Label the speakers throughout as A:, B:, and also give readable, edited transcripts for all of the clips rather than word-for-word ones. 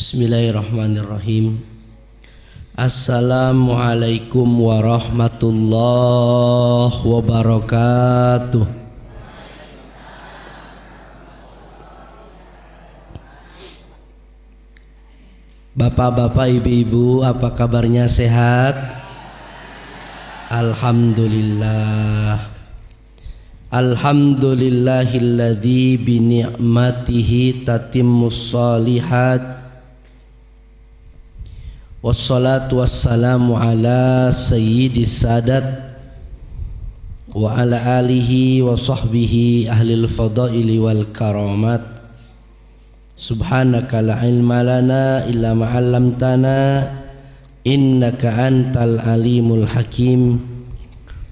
A: Bismillahirrahmanirrahim. Assalamualaikum warahmatullahi wabarakatuh. Bapak-bapak, ibu-ibu, apa kabarnya, sehat? Alhamdulillah. Alhamdulillahilladzi bi ni'matihi tatimmus shalihat. Wassalatu wassalamu ala sayyidis sadat wa ala alihi wa sahbihi ahlil fadaili wal karamat. Subhanaka la ilma lana illa ma 'allamtana innaka antal alimul hakim.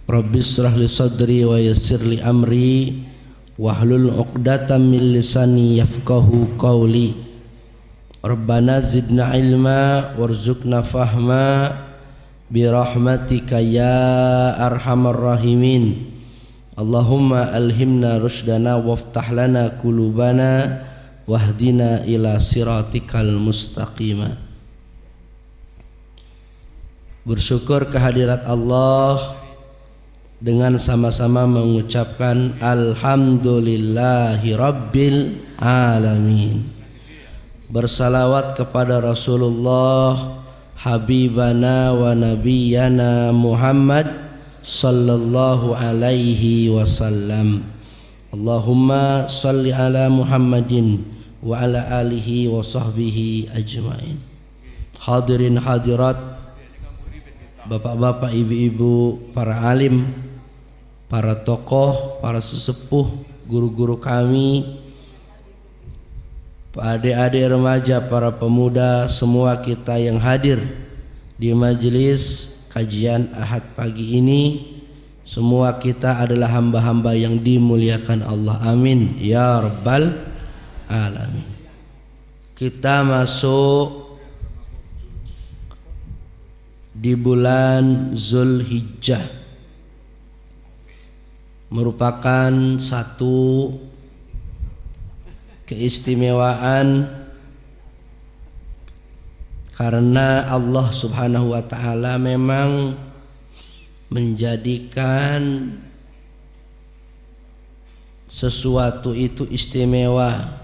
A: Rabbis shrah li sadri wa yassir li amri wahlul 'uqdatam min lisani yafqahu qawli. Rabbana zidna ilma warzuqna fahma birahmatika ya arhamar rahimin. Allahumma alhimna rushdana waftah lana qulubana wahdina ila siratikal mustaqima. Bersyukur kehadirat Allah dengan sama-sama mengucapkan alhamdulillahi rabbil alamin. Bersalawat kepada Rasulullah Habibana wa Nabiyana Muhammad sallallahu alaihi wasallam. Allahumma salli ala Muhammadin wa ala alihi wa sahbihi ajmain. Hadirin hadirat, bapak-bapak, ibu-ibu, para alim, para tokoh, para sesepuh, guru-guru kami, adik-adik remaja, para pemuda, semua kita yang hadir di majelis kajian Ahad pagi ini, semua kita adalah hamba-hamba yang dimuliakan Allah. Amin ya rabbal alamin. Kita masuk di bulan Zulhijjah, merupakan satu keistimewaan karena Allah Subhanahu wa ta'ala memang menjadikan sesuatu itu istimewa.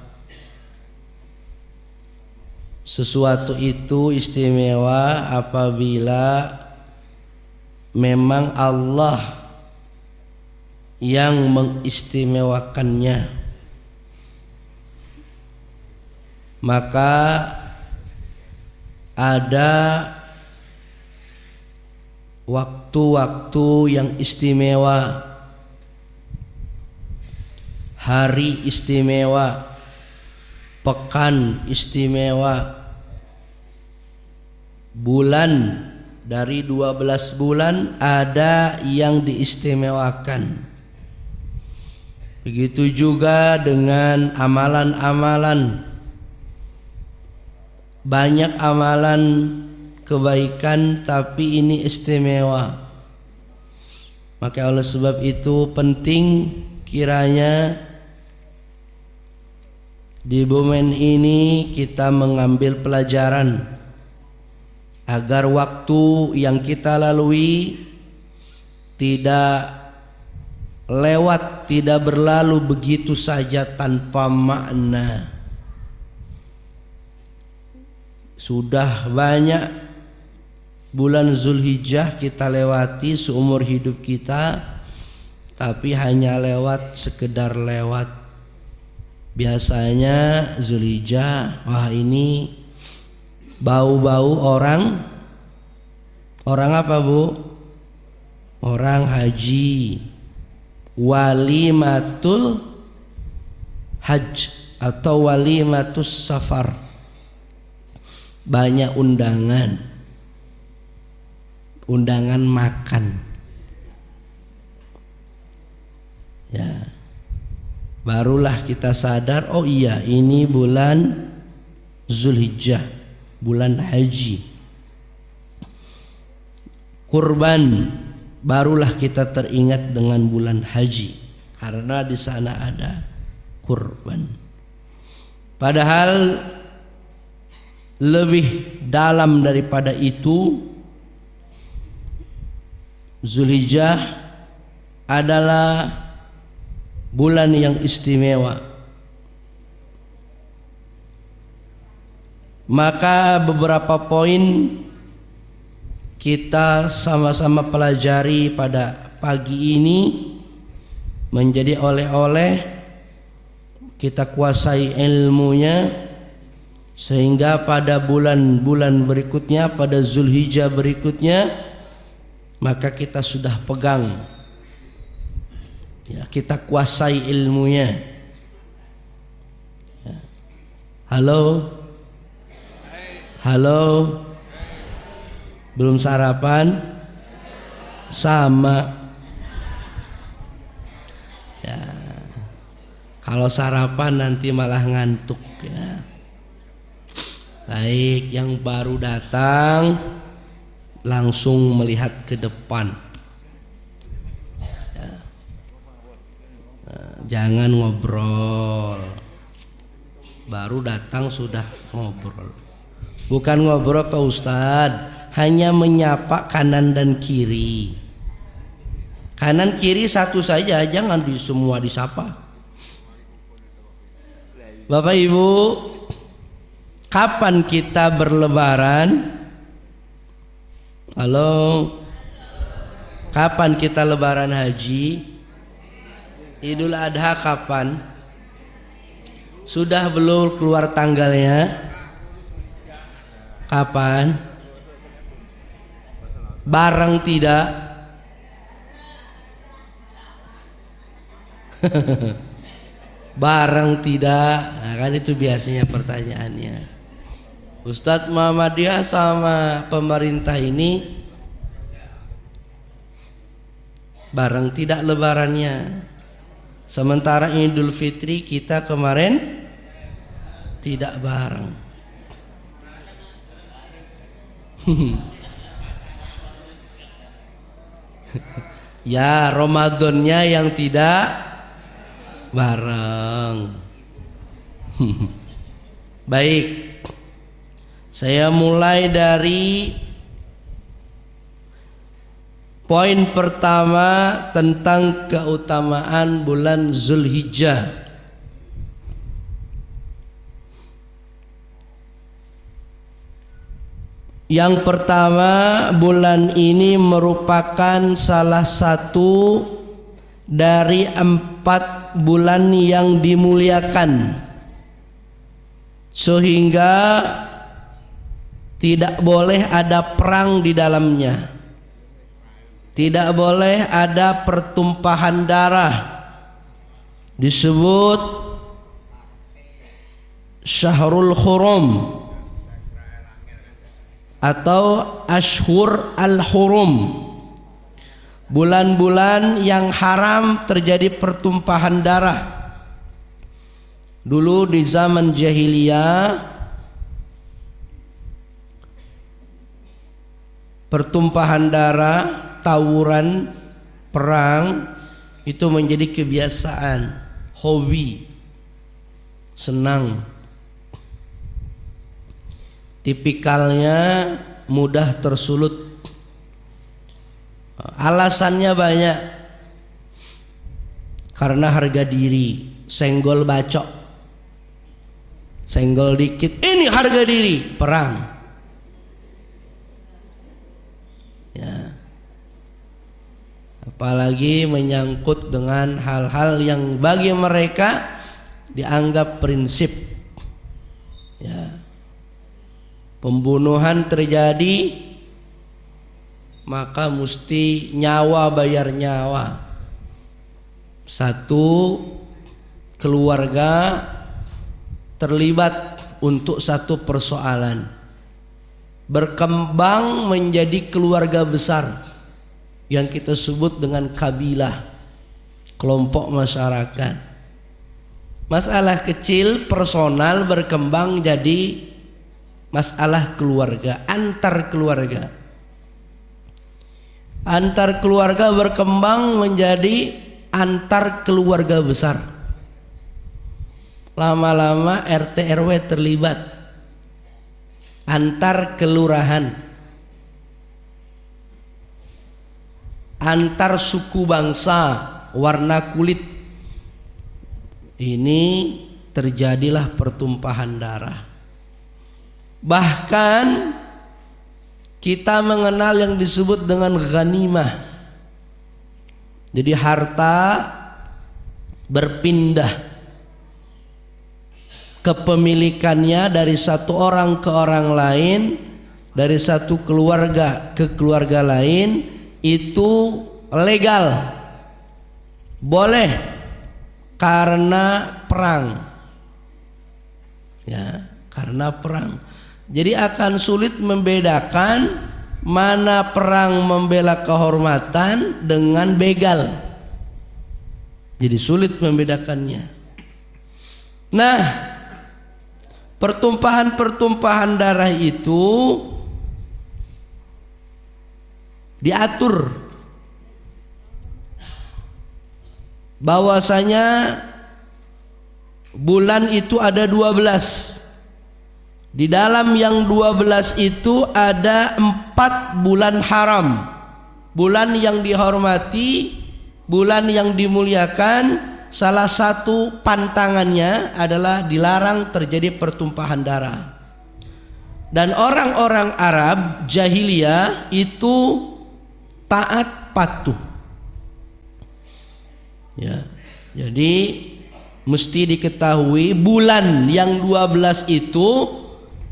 A: Sesuatu itu istimewa apabila memang Allah yang mengistimewakannya. Maka ada waktu-waktu yang istimewa, hari istimewa, pekan istimewa, bulan dari 12 bulan ada yang diistimewakan. Begitu juga dengan amalan-amalan. Banyak amalan kebaikan tapi ini istimewa. Maka oleh sebab itu penting kiranya di momen ini kita mengambil pelajaran agar waktu yang kita lalui tidak lewat, tidak berlalu begitu saja tanpa makna. Sudah banyak bulan Zulhijjah kita lewati seumur hidup kita, tapi hanya lewat, sekedar lewat. Biasanya Zulhijjah, wah ini bau-bau orang apa bu? Orang haji, walimatul hajj atau walimatus safar. Banyak undangan makan, ya. Barulah kita sadar, oh iya ini bulan Zulhijjah, bulan haji. Kurban, barulah kita teringat dengan bulan haji, karena di sana ada kurban. Padahal lebih dalam daripada itu, Zulhijjah adalah bulan yang istimewa. Maka beberapa poin kita sama-sama pelajari pada pagi ini menjadi oleh-oleh, kita kuasai ilmunya, sehingga pada bulan-bulan berikutnya, pada Zulhijjah berikutnya, maka kita sudah pegang, ya, kita kuasai ilmunya. Ya. Halo, halo, belum sarapan? Sama. Ya, kalau sarapan nanti malah ngantuk, ya. Baik, yang baru datang langsung melihat ke depan, ya. Jangan ngobrol. Baru datang sudah ngobrol. Bukan ngobrol Pak Ustadz, hanya menyapa kanan dan kiri. Kanan kiri satu saja, jangan semua disapa. Bapak Ibu, kapan kita berlebaran? Halo, kapan kita lebaran haji? Idul Adha kapan? Sudah belum keluar tanggalnya? Kapan? Bareng tidak? Bareng tidak? Nah, kan itu biasanya pertanyaannya. Ustadz Muhammadiyah sama pemerintah ini bareng tidak lebarannya. Sementara Idul Fitri kita kemarin tidak bareng. Ya, Ramadannya yang tidak bareng. Baik, saya mulai dari poin pertama tentang keutamaan bulan Zulhijjah. Yang pertama, bulan ini merupakan salah satu dari 4 bulan yang dimuliakan, sehingga tidak boleh ada perang di dalamnya, tidak boleh ada pertumpahan darah. Disebut Syahrul Hurum atau Ashhur al-Hurum, bulan-bulan yang haram terjadi pertumpahan darah. Dulu di zaman jahiliyah, pertumpahan darah, tawuran, perang itu menjadi kebiasaan, hobi, senang. Tipikalnya mudah tersulut. Alasannya banyak. Karena harga diri, senggol bacok, senggol dikit, ini harga diri, perang. Ya. Apalagi menyangkut dengan hal-hal yang bagi mereka dianggap prinsip. Ya. Pembunuhan terjadi, maka mesti nyawa bayar nyawa. Satu keluarga terlibat untuk satu persoalan, berkembang menjadi keluarga besar yang kita sebut dengan kabilah, kelompok masyarakat. Masalah kecil personal berkembang jadi masalah keluarga, antar keluarga. Antar keluarga berkembang menjadi antar keluarga besar. Lama-lama RT RW terlibat. antar kelurahan, antar suku bangsa, warna kulit. Ini terjadilah pertumpahan darah. Bahkan kita mengenal yang disebut dengan ghanimah. Jadi harta berpindah kepemilikannya dari satu orang ke orang lain, dari satu keluarga ke keluarga lain, itu legal, boleh karena perang, ya, karena perang. Jadi akan sulit membedakan mana perang membela kehormatan dengan begal. Jadi sulit membedakannya. Nah, pertumpahan darah itu diatur bahwasanya bulan itu ada 12. Di dalam yang 12 itu ada 4 bulan haram, bulan yang dihormati, bulan yang dimuliakan. Salah satu pantangannya adalah dilarang terjadi pertumpahan darah. Dan orang-orang Arab jahiliyah itu taat patuh, ya. Jadi mesti diketahui bulan yang 12 itu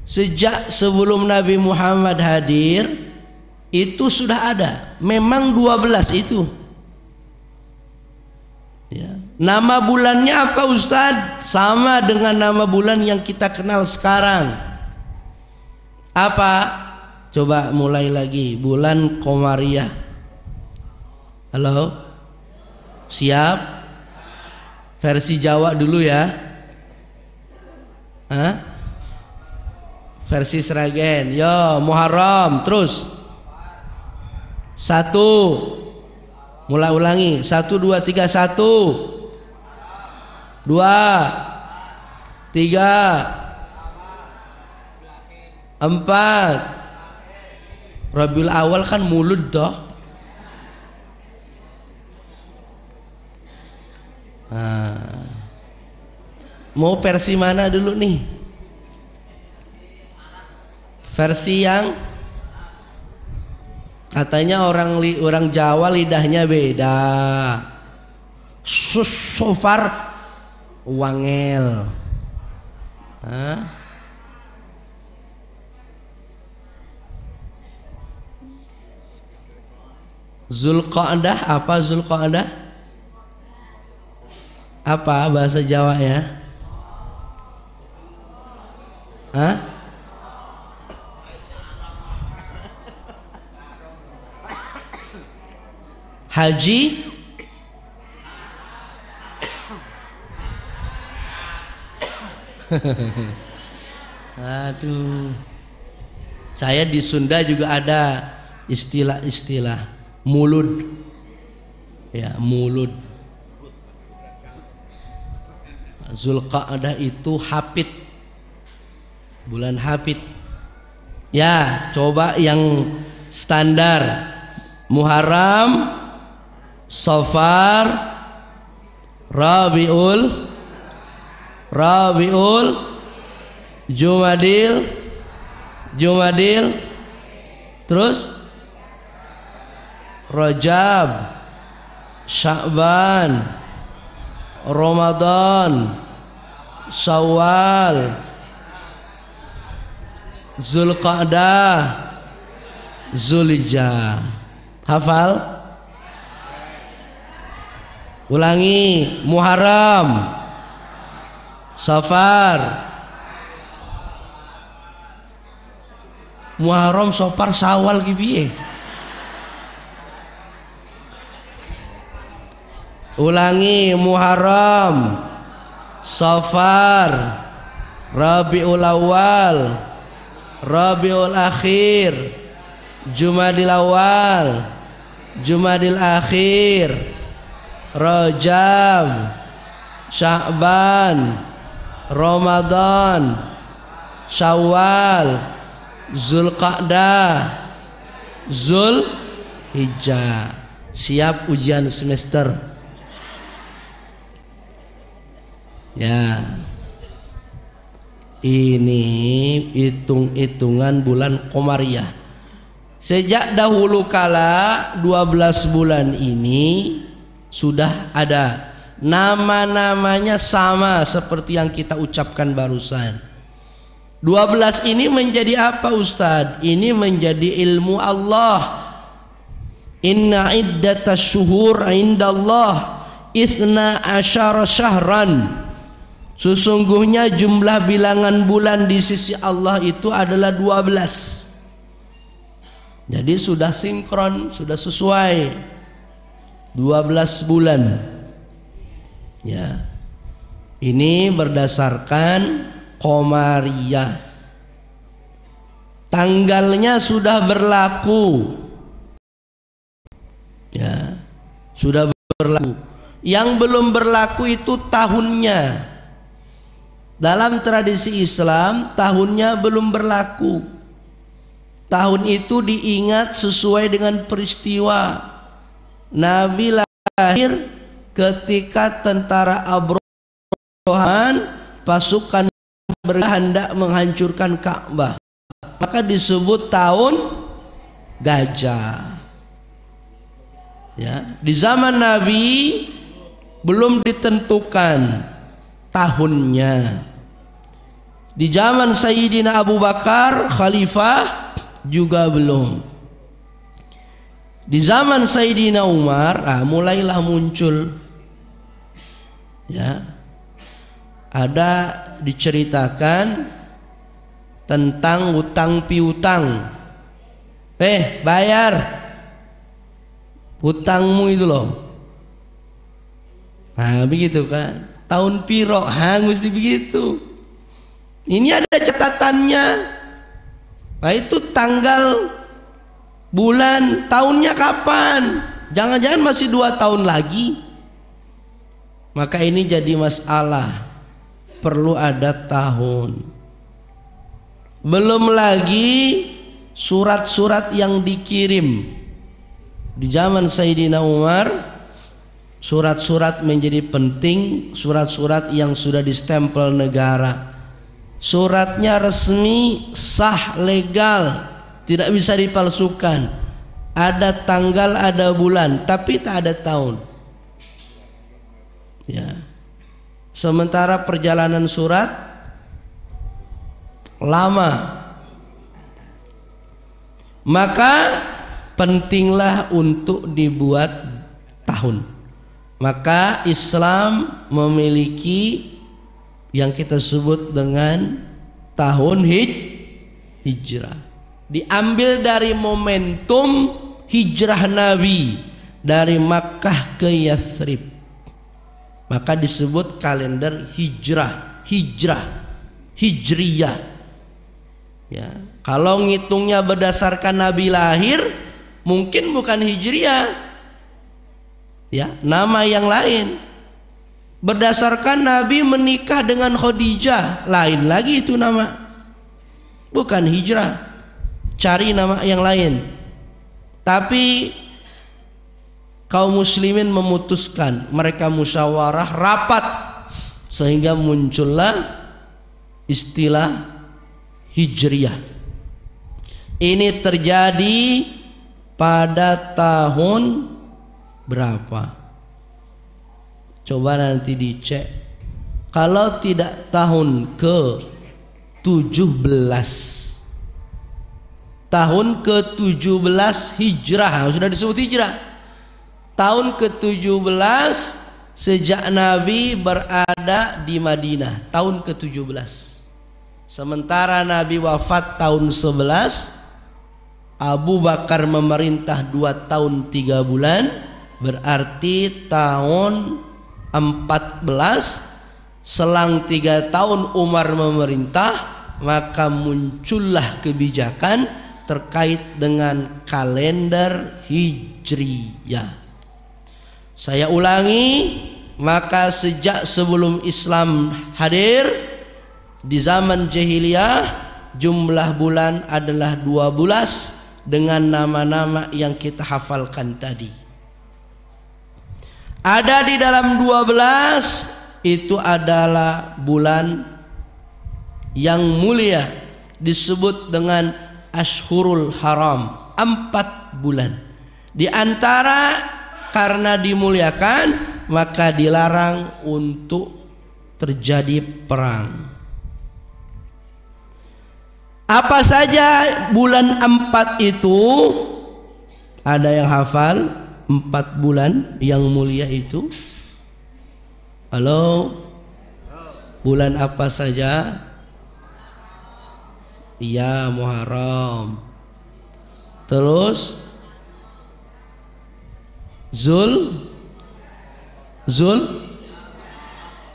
A: sejak sebelum Nabi Muhammad hadir itu sudah ada. Memang 12 itu, ya. Nama bulannya apa Ustadz? Sama dengan nama bulan yang kita kenal sekarang. Apa? Coba mulai lagi. Bulan Komariah. Halo? Siap? Versi Jawa dulu ya. Hah? Versi Sragen. Yo, Muharram. Terus 1. Mulai ulangi. 1, 2, 3, 1 2 3 4. Rabiul Awal kan mulud toh. Mau versi mana dulu nih? Versi yang katanya orang Jawa lidahnya beda. Sofar wangel. Zulqa'dah, apa Zulqa'dah? Apa bahasa Jawa ya? Haji aduh, saya di Sunda juga ada istilah-istilah mulud, ya, mulud. Zulqa'dah itu hapit, bulan hapit. Ya, coba yang standar: Muharram, Safar, Rabiul, Jumadil, terus Rajab, Sya'ban, Ramadan, Syawal, Zulqa'dah, Zulhijjah. Hafal? Ulangi: Muharram, Safar, Muharram, Safar, Syawal ki piye? Ulangi: Muharram, Safar, Rabiul Awal, Rabiul Akhir, Jumadil Awal, Jumadil Akhir, Rajab, Sya'ban, Ramadan, Syawal, Zulqa'dah, Zulhijjah. Siap ujian semester. Ya. Ini hitung-hitungan bulan Qamariyah. Sejak dahulu kala 12 bulan ini sudah ada nama-namanya sama seperti yang kita ucapkan barusan. 12 ini menjadi apa Ustadz? Ini menjadi ilmu Allah. Inna iddatash syuhur indallah ithna asyara syahran. Sesungguhnya jumlah bilangan bulan di sisi Allah itu adalah 12. Jadi sudah sinkron, sudah sesuai 12 bulan. Ya. Ini berdasarkan Qamariyah. Tanggalnya sudah berlaku. Ya. Sudah berlaku. Yang belum berlaku itu tahunnya. Dalam tradisi Islam tahunnya belum berlaku. Tahun itu diingat sesuai dengan peristiwa Nabi lahir ketika tentara Abrahan pasukan berhendak menghancurkan Ka'bah. Maka disebut tahun gajah. Ya, di zaman Nabi belum ditentukan tahunnya. Di zaman Sayyidina Abu Bakar khalifah juga belum. Di zaman Sayyidina Umar mulailah muncul, ya, ada diceritakan tentang utang piutang. Bayar hutangmu itu loh. Begitu kan. Tahun piro, mesti begitu. Ini ada catatannya. Nah itu tanggal, bulan, tahunnya kapan? Jangan-jangan masih 2 tahun lagi. Maka ini jadi masalah. Perlu ada tahun. Belum lagi surat-surat yang dikirim. Di zaman Sayyidina Umar surat-surat menjadi penting, surat-surat yang sudah distempel negara. Suratnya resmi, sah, legal, tidak bisa dipalsukan. Ada tanggal, ada bulan, tapi tak ada tahun. Ya. Sementara perjalanan surat lama. Maka pentinglah untuk dibuat tahun. Maka Islam memiliki yang kita sebut dengan tahun hijrah. Diambil dari momentum hijrah Nabi dari Makkah ke Yathrib. Maka disebut kalender hijriyah. Ya, kalau ngitungnya berdasarkan Nabi lahir, mungkin bukan hijriyah. Ya, nama yang lain. Berdasarkan Nabi menikah dengan Khadijah, lain lagi itu nama. Bukan hijrah. Cari nama yang lain. Tapi kaum muslimin memutuskan, mereka musyawarah rapat sehingga muncullah istilah hijriyah. Ini terjadi pada tahun berapa? Coba nanti dicek. Kalau tidak tahun ke-17, tahun ke-17 hijrah, sudah disebut hijrah. Tahun ke-17 sejak Nabi berada di Madinah, tahun ke-17. Sementara Nabi wafat tahun 11, Abu Bakar memerintah 2 tahun 3 bulan, berarti tahun 14. Selang 3 tahun Umar memerintah, maka muncullah kebijakan terkait dengan kalender hijriyah. Saya ulangi, maka sejak sebelum Islam hadir, di zaman jahiliyah jumlah bulan adalah 12 dengan nama-nama yang kita hafalkan tadi. Ada di dalam 12 itu adalah bulan yang mulia, disebut dengan Ashhurul Haram, 4 bulan. Di antara karena dimuliakan maka dilarang untuk terjadi perang. Apa saja bulan 4 itu? Ada yang hafal 4 bulan yang mulia itu? Halo? Bulan apa saja? Ya, Muharram. Terus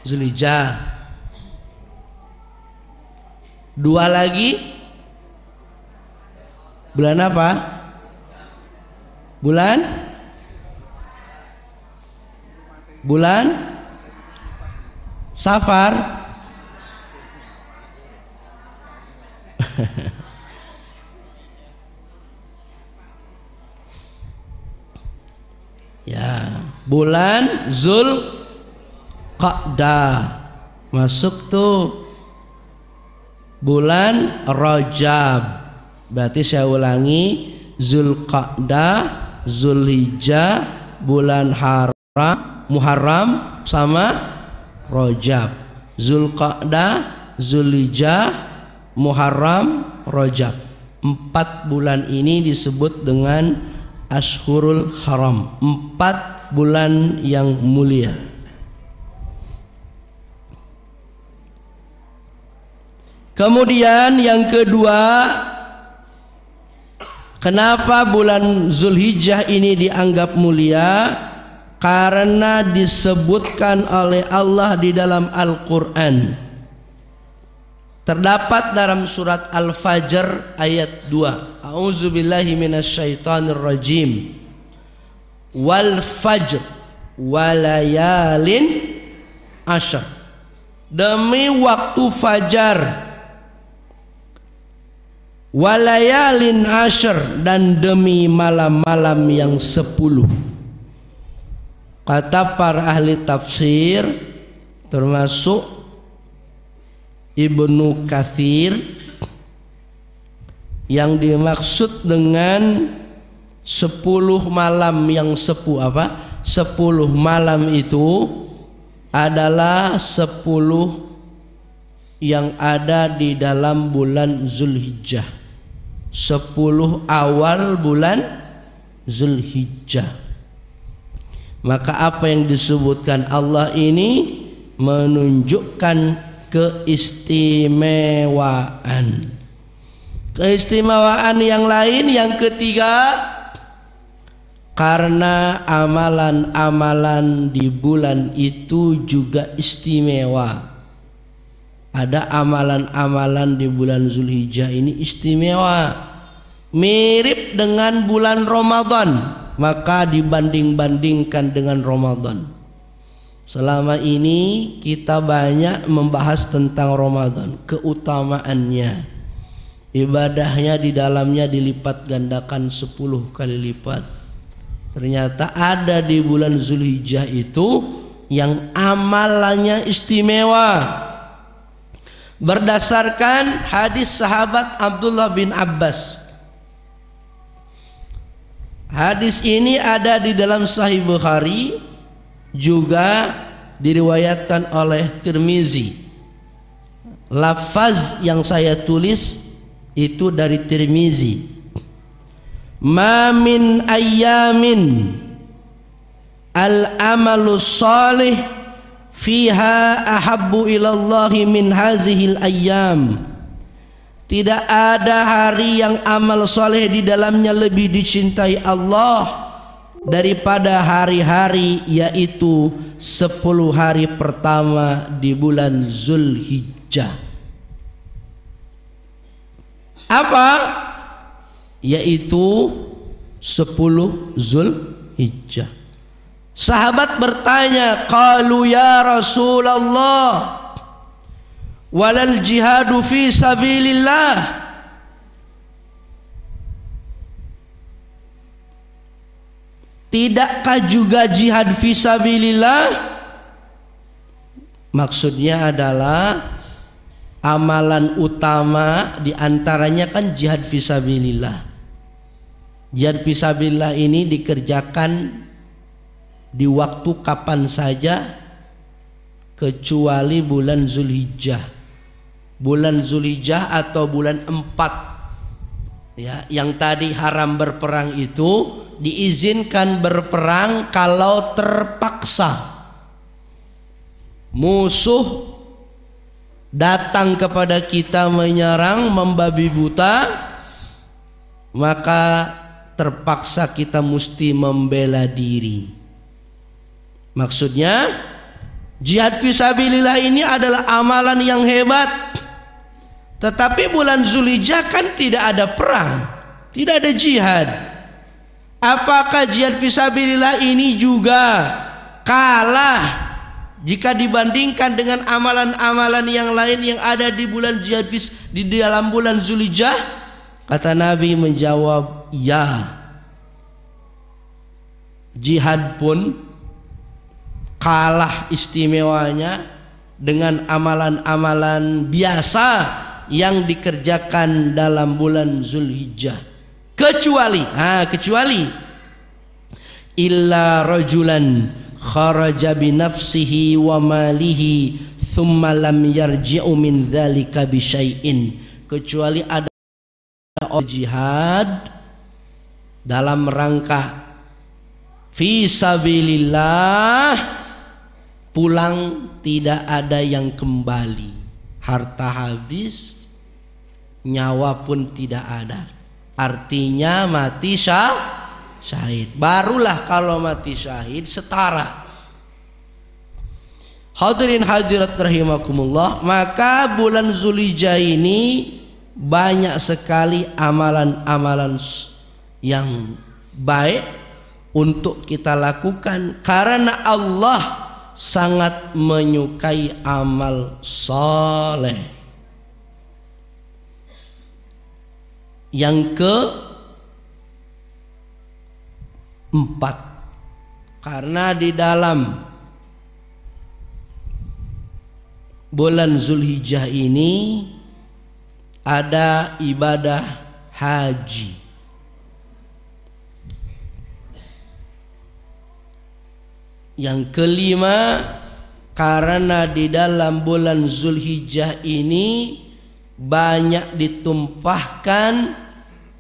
A: Zulhijjah. 2 lagi. Bulan apa? Bulan Safar. Ya, bulan Zulqa'dah masuk tuh. Bulan Rajab. Berarti saya ulangi, Zulqa'dah, Zulhijjah, bulan Muharram sama Rajab. Zulqa'dah, Zulhijjah, Muharram, Rajab. 4 bulan ini disebut dengan Ashhurul Haram, 4 bulan yang mulia. Kemudian yang kedua, kenapa bulan Zulhijjah ini dianggap mulia? Karena disebutkan oleh Allah di dalam Al-Quran. Terdapat dalam surat Al-Fajr ayat 2. A'udzubillahi minasyaitonirrajim. Wal fajr walayalin asyr. Demi waktu fajar, walayalin asyr, dan demi malam-malam yang 10. Kata para ahli tafsir termasuk Ibnu Katsir, yang dimaksud dengan 10 malam yang 10 malam itu adalah 10 yang ada di dalam bulan Zulhijjah, 10 awal bulan Zulhijjah. Maka apa yang disebutkan Allah ini menunjukkan keistimewaan. Keistimewaan yang lain yang ketiga, karena amalan-amalan di bulan itu juga istimewa. Ada amalan-amalan di bulan Zulhijjah ini istimewa, mirip dengan bulan Ramadan, maka dibanding-bandingkan dengan Ramadan. Selama ini kita banyak membahas tentang Ramadan, keutamaannya, ibadahnya di dalamnya dilipat gandakan 10 kali lipat. Ternyata ada di bulan Zulhijjah itu yang amalannya istimewa. Berdasarkan hadis sahabat Abdullah bin Abbas. Hadis ini ada di dalam Sahih Bukhari, juga diriwayatkan oleh Tirmizi. Lafaz yang saya tulis itu dari Tirmizi. Ma min ayyamin al-amalu salih fiha ahabbu ilallahi min hazihil ayyam. Tidak ada hari yang amal soleh di dalamnya lebih dicintai Allah daripada hari-hari, yaitu 10 hari pertama di bulan Zulhijjah. Apa? Yaitu 10 Zulhijjah. Sahabat bertanya, qalu ya Rasulullah, walal jihadu fi sabilillah. Tidakkah juga jihad fi sabilillah? Maksudnya adalah amalan utama diantaranya kan jihad fi sabilillah. Jihad fi sabilillah ini dikerjakan di waktu kapan saja kecuali bulan Zulhijjah. Bulan Zulhijjah atau bulan 4 ya, yang tadi haram berperang itu diizinkan berperang kalau terpaksa. Musuh datang kepada kita menyerang, membabi buta, maka terpaksa kita mesti membela diri. Maksudnya jihad fisabilillah ini adalah amalan yang hebat. Tetapi bulan Zulhijjah kan tidak ada perang, tidak ada jihad. Apakah jihad fisabilillah ini juga kalah jika dibandingkan dengan amalan-amalan yang lain yang ada di bulan jihad di dalam bulan Zulhijjah? Kata Nabi menjawab, ya. Jihad pun kalah istimewanya dengan amalan-amalan biasa yang dikerjakan dalam bulan Zulhijjah. Kecuali illa rajulan kharaja bi nafsihi wa malihi thumma lam yarji'u min dzalika bi syai'in. Kecuali ada jihad dalam rangka fi sabilillah, pulang tidak ada yang kembali, harta habis, nyawa pun tidak ada, artinya mati syahid. Barulah kalau mati syahid setara. Hadirin hadirat rahimakumullah, maka bulan Zulhijjah ini banyak sekali amalan-amalan yang baik untuk kita lakukan karena Allah sangat menyukai amal saleh. Yang keempat, karena di dalam bulan Zulhijjah ini ada ibadah haji. Yang kelima, karena di dalam bulan Zulhijjah ini banyak ditumpahkan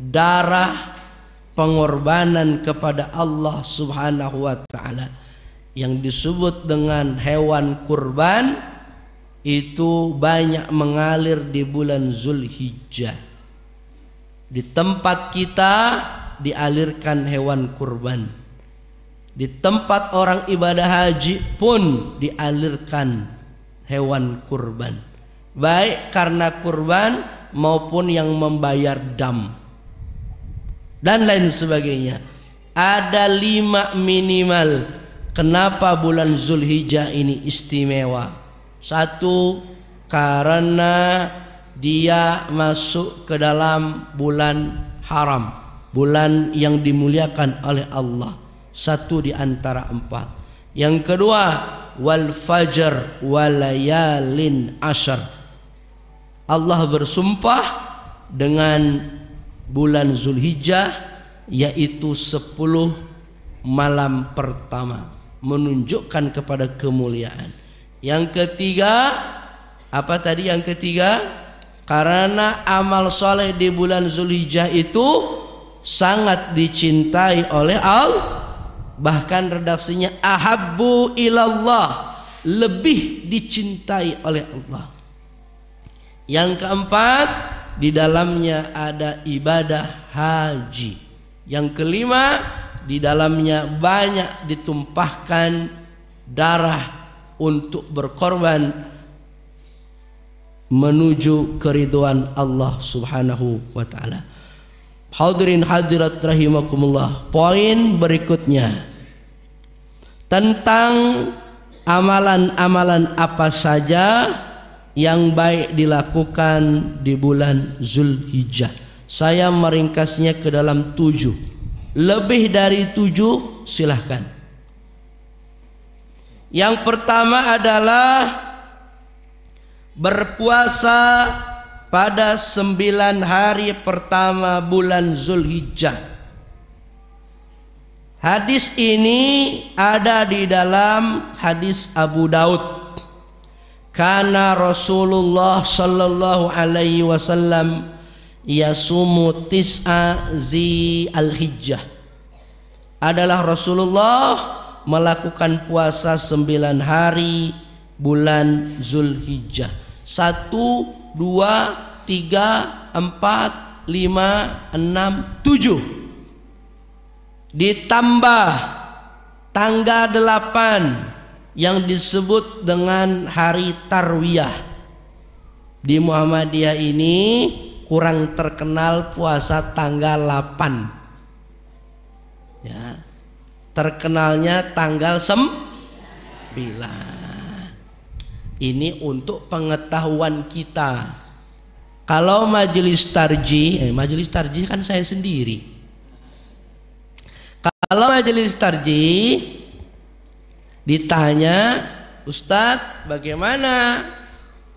A: darah pengorbanan kepada Allah Subhanahu wa taala. Yang disebut dengan hewan kurban itu banyak mengalir di bulan Zulhijjah. Di tempat kita dialirkan hewan kurban. Di tempat orang ibadah haji pun dialirkan hewan kurban, baik karena kurban maupun yang membayar dam dan lain sebagainya. Ada 5 minimal kenapa bulan Zulhijjah ini istimewa. 1, karena dia masuk ke dalam bulan haram, bulan yang dimuliakan oleh Allah. 1 di antara 4. Yang kedua, wal fajr walayalin ashar. Allah bersumpah dengan bulan Zulhijjah, yaitu 10 malam pertama, menunjukkan kepada kemuliaan. Yang ketiga, apa tadi yang ketiga? Karena amal soleh di bulan Zulhijjah itu sangat dicintai oleh Allah. Bahkan redaksinya ahabbu ilallah, lebih dicintai oleh Allah. Yang keempat, di dalamnya ada ibadah haji. Yang kelima, di dalamnya banyak ditumpahkan darah untuk berkorban menuju keridhaan Allah Subhanahu wa taala. Hadirin hadirat rahimakumullah, poin berikutnya tentang amalan-amalan apa saja yang baik dilakukan di bulan Zulhijjah. Saya meringkasnya ke dalam 7. Lebih dari 7 silahkan. Yang pertama adalah berpuasa pada 9 hari pertama bulan Zulhijjah. Hadis ini ada di dalam hadis Abu Daud. Kana Rasulullah sallallahu alaihi wasallam yasumu tis'a zi al-hijjah. Adalah Rasulullah melakukan puasa 9 hari bulan Zulhijjah. 1, 2, 3, 4, 5, 6, 7. Ditambah tanggal 8 yang disebut dengan hari Tarwiyah. Di Muhammadiyah ini kurang terkenal puasa tanggal 8. Ya. Terkenalnya tanggal 9. Ini untuk pengetahuan kita. Kalau majelis tarjih, majelis tarjih kan saya sendiri. Kalau majelis tarjih ditanya, Ustadz, bagaimana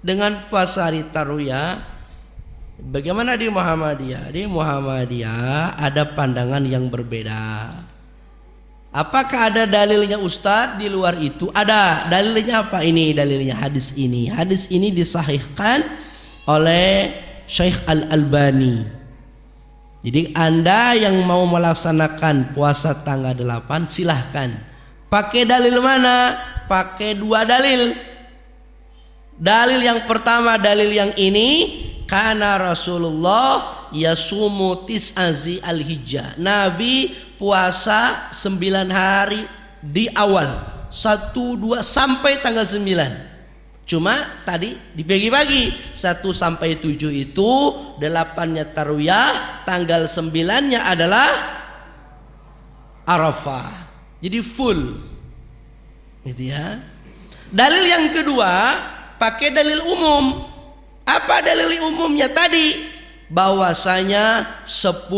A: dengan puasa hari Tarwiyah? Bagaimana di Muhammadiyah? Di Muhammadiyah ada pandangan yang berbeda. Apakah ada dalilnya Ustadz di luar itu? Ada. Dalilnya apa? Ini dalilnya hadis ini. Hadis ini disahihkan oleh Syekh Al-Albani. Jadi Anda yang mau melaksanakan puasa tanggal 8 silahkan. Pakai dalil mana? Pakai 2 dalil. Dalil yang pertama, dalil yang ini, karena Rasulullah yasumu tis'azi al-hijjah. Nabi puasa 9 hari di awal, 1, 2 sampai tanggal 9. Cuma tadi dibagi-bagi, 1 sampai 7 itu 8-nya Tarwiyah, tanggal 9-nya adalah Arafah. Jadi full, gitu ya. Dalil yang kedua pakai dalil umum. Apa dalil umumnya tadi? Bahwasanya 10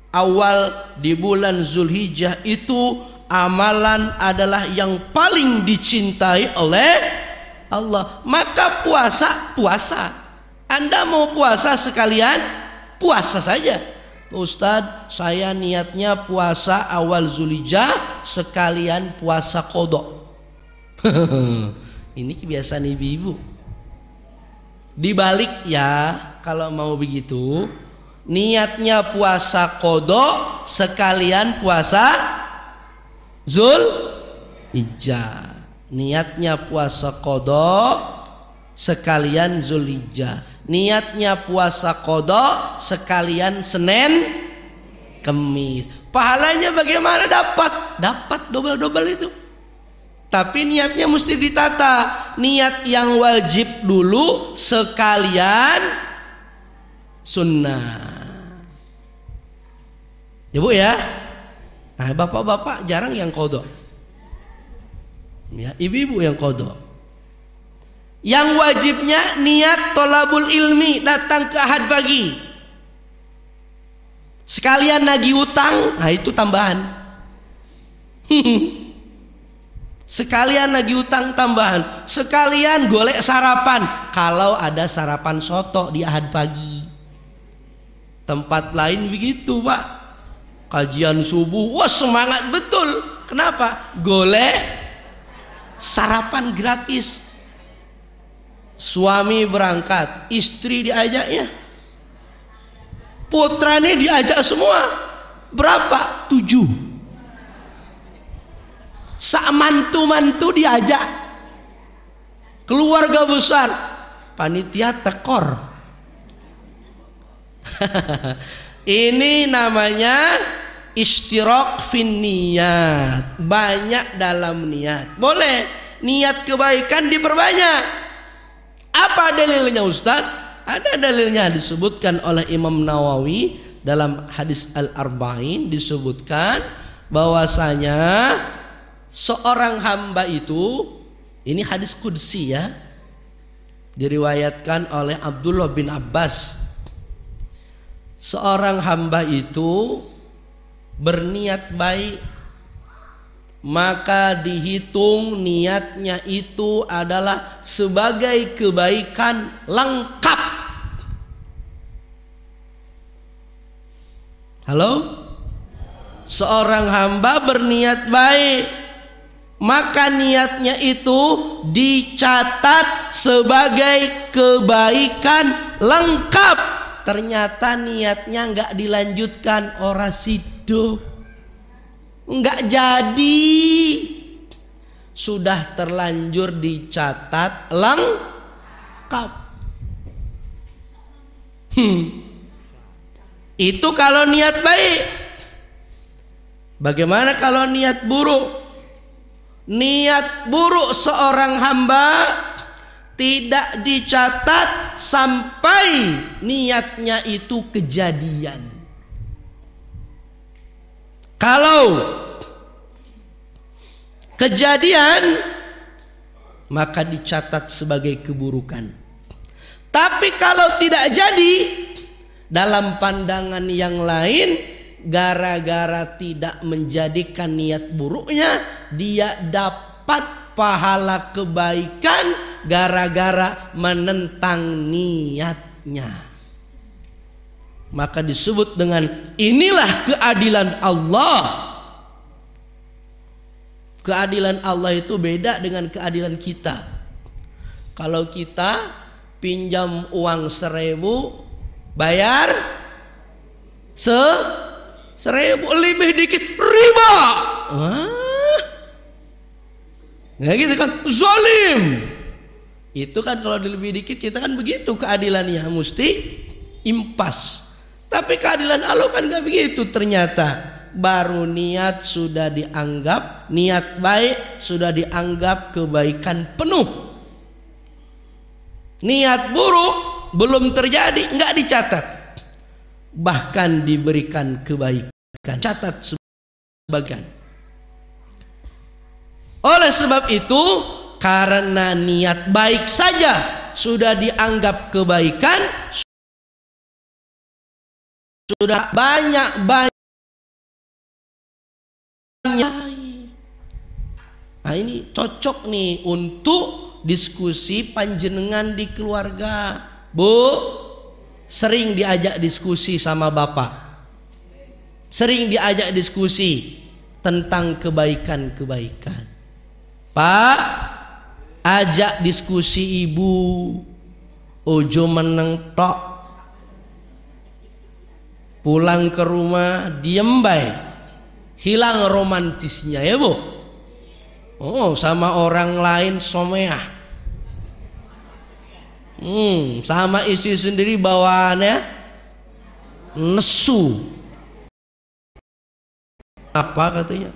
A: awal di bulan Zulhijjah itu amalan adalah yang paling dicintai oleh Allah. Maka puasa. Anda mau puasa sekalian puasa saja. Ustadz, saya niatnya puasa awal Zulhijjah sekalian puasa qadha. Ini kebiasaan ibu-ibu. Dibalik ya, kalau mau begitu, niatnya puasa qadha sekalian puasa Zulhijjah. Niatnya puasa qadha sekalian Zulhijjah. Niatnya puasa qadha sekalian Senin Kemis. Pahalanya bagaimana? Dapat double itu. Tapi niatnya mesti ditata. Niat yang wajib dulu sekalian sunnah. Ya Bu ya. Nah, bapak-bapak jarang yang qadha. Ya, ibu-ibu yang qadha. Yang wajibnya niat tolabul ilmi, datang ke ahad pagi. Sekalian nagih utang, nah itu tambahan. Sekalian nagih utang tambahan. Sekalian golek sarapan, kalau ada sarapan soto di ahad pagi. Tempat lain begitu Pak, kajian subuh, wah semangat betul. Kenapa? Golek sarapan gratis. Suami berangkat, istri diajaknya, putranya diajak semua. Berapa? 7. Sak mantu-mantu diajak. Keluarga besar, panitia tekor. Ini namanya ishtirak fin niyat. Banyak dalam niat. Boleh niat kebaikan diperbanyak. Apa dalilnya Ustaz? Ada dalilnya, disebutkan oleh Imam Nawawi dalam hadis Al-Arba'in, disebutkan bahwasanya seorang hamba itu, ini hadis qudsi ya, Diriwayatkan oleh Abdullah bin Abbas, seorang hamba itu berniat baik, maka dihitung niatnya itu adalah sebagai kebaikan lengkap. Halo? Seorang hamba berniat baik, maka niatnya itu dicatat sebagai kebaikan lengkap. Ternyata niatnya nggak dilanjutkan, ora sido, nggak jadi, sudah terlanjur dicatat lengkap. Itu kalau niat baik. Bagaimana kalau niat buruk? Niat buruk seorang hamba tidak dicatat sampai niatnya itu kejadian. Kalau kejadian, maka dicatat sebagai keburukan. Tapi kalau tidak jadi, dalam pandangan yang lain, gara-gara tidak menjadikan niat buruknya, dia dapat pahala kebaikan gara-gara menentang niatnya. Maka disebut dengan inilah keadilan Allah. Keadilan Allah itu beda dengan keadilan kita. Kalau kita pinjam uang 1.000, bayar 1.000, lebih dikit riba. Nggak gitu kan, zalim. Itu kan kalau lebih dikit kita kan begitu keadilannya, mesti impas. Tapi keadilan Allah kan nggak begitu. Ternyata baru niat sudah dianggap, niat baik sudah dianggap kebaikan penuh. Niat buruk belum terjadi, nggak dicatat, bahkan diberikan kebaikan, catat sebagian. Oleh sebab itu, karena niat baik saja sudah dianggap kebaikan, sudah banyak. Nah ini cocok nih untuk diskusi panjenengan di keluarga. Bu, sering diajak diskusi sama bapak, sering diajak diskusi tentang kebaikan-kebaikan. Pak, ajak diskusi ibu, ojo meneng tok. Pulang ke rumah diem bae, hilang romantisnya ya bu. Oh, sama orang lain someah, sama istri sendiri bawaannya nesu. Apa katanya?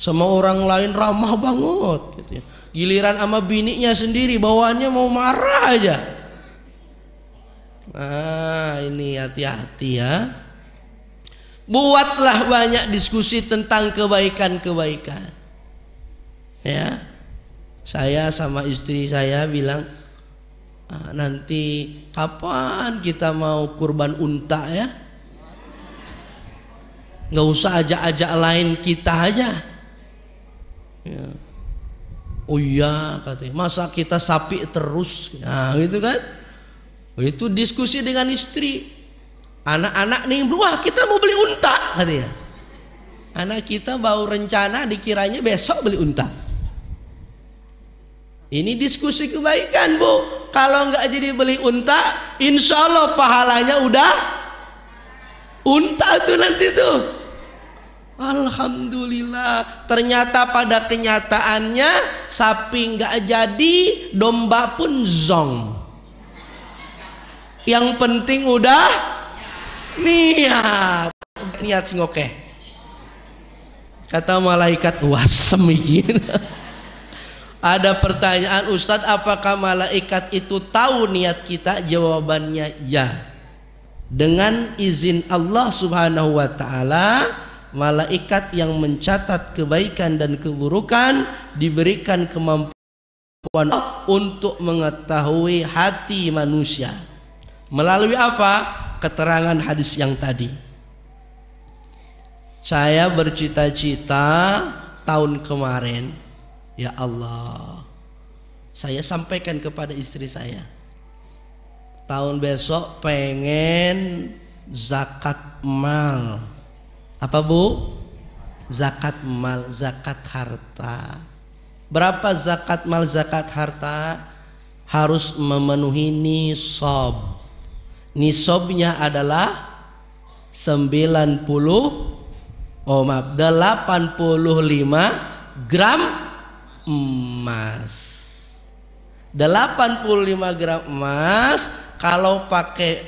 A: Sama orang lain ramah banget katanya. Giliran sama bininya sendiri bawaannya mau marah aja. Nah ini hati-hati ya. Buatlah banyak diskusi tentang kebaikan-kebaikan. Ya, saya sama istri saya bilang, nanti kapan kita mau kurban unta ya? Nggak usah ajak-ajak lain, kita aja. Ya. Oh iya katanya, masa kita sapi terus? Nah gitu kan? Itu diskusi dengan istri. Anak-anak nih, wah kita mau beli unta katanya. Anak kita baru rencana, dikiranya besok beli unta. Ini diskusi kebaikan bu. Kalau nggak jadi beli unta, insya Allah pahalanya udah unta tuh nanti tuh. Alhamdulillah. Ternyata pada kenyataannya sapi nggak jadi, domba pun zong. Yang penting udah niat sing oke. Kata malaikat, wasem iki. Ada pertanyaan, Ustadz, apakah malaikat itu tahu niat kita? Jawabannya ya. Dengan izin Allah Subhanahu wa taala, malaikat yang mencatat kebaikan dan keburukan diberikan kemampuan untuk mengetahui hati manusia. Melalui apa? Keterangan hadis yang tadi. Saya bercita-cita tahun kemarin, ya Allah, saya sampaikan kepada istri saya, tahun besok pengen zakat mal. Apa Bu? Zakat mal, zakat harta. Berapa zakat mal, zakat harta? Harus memenuhi nisab. Nisabnya adalah 85 gram emas. 85 gram emas kalau pakai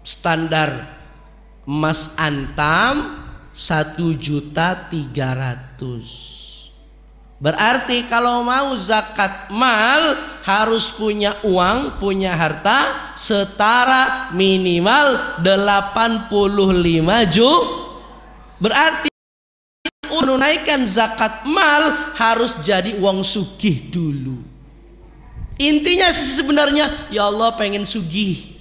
A: standar emas antam 1.300.000. Berarti kalau mau zakat mal harus punya uang, punya harta setara minimal 85 juta. Berarti menunaikan zakat mal harus jadi uang sugih dulu. Intinya sebenarnya, ya Allah pengen sugih.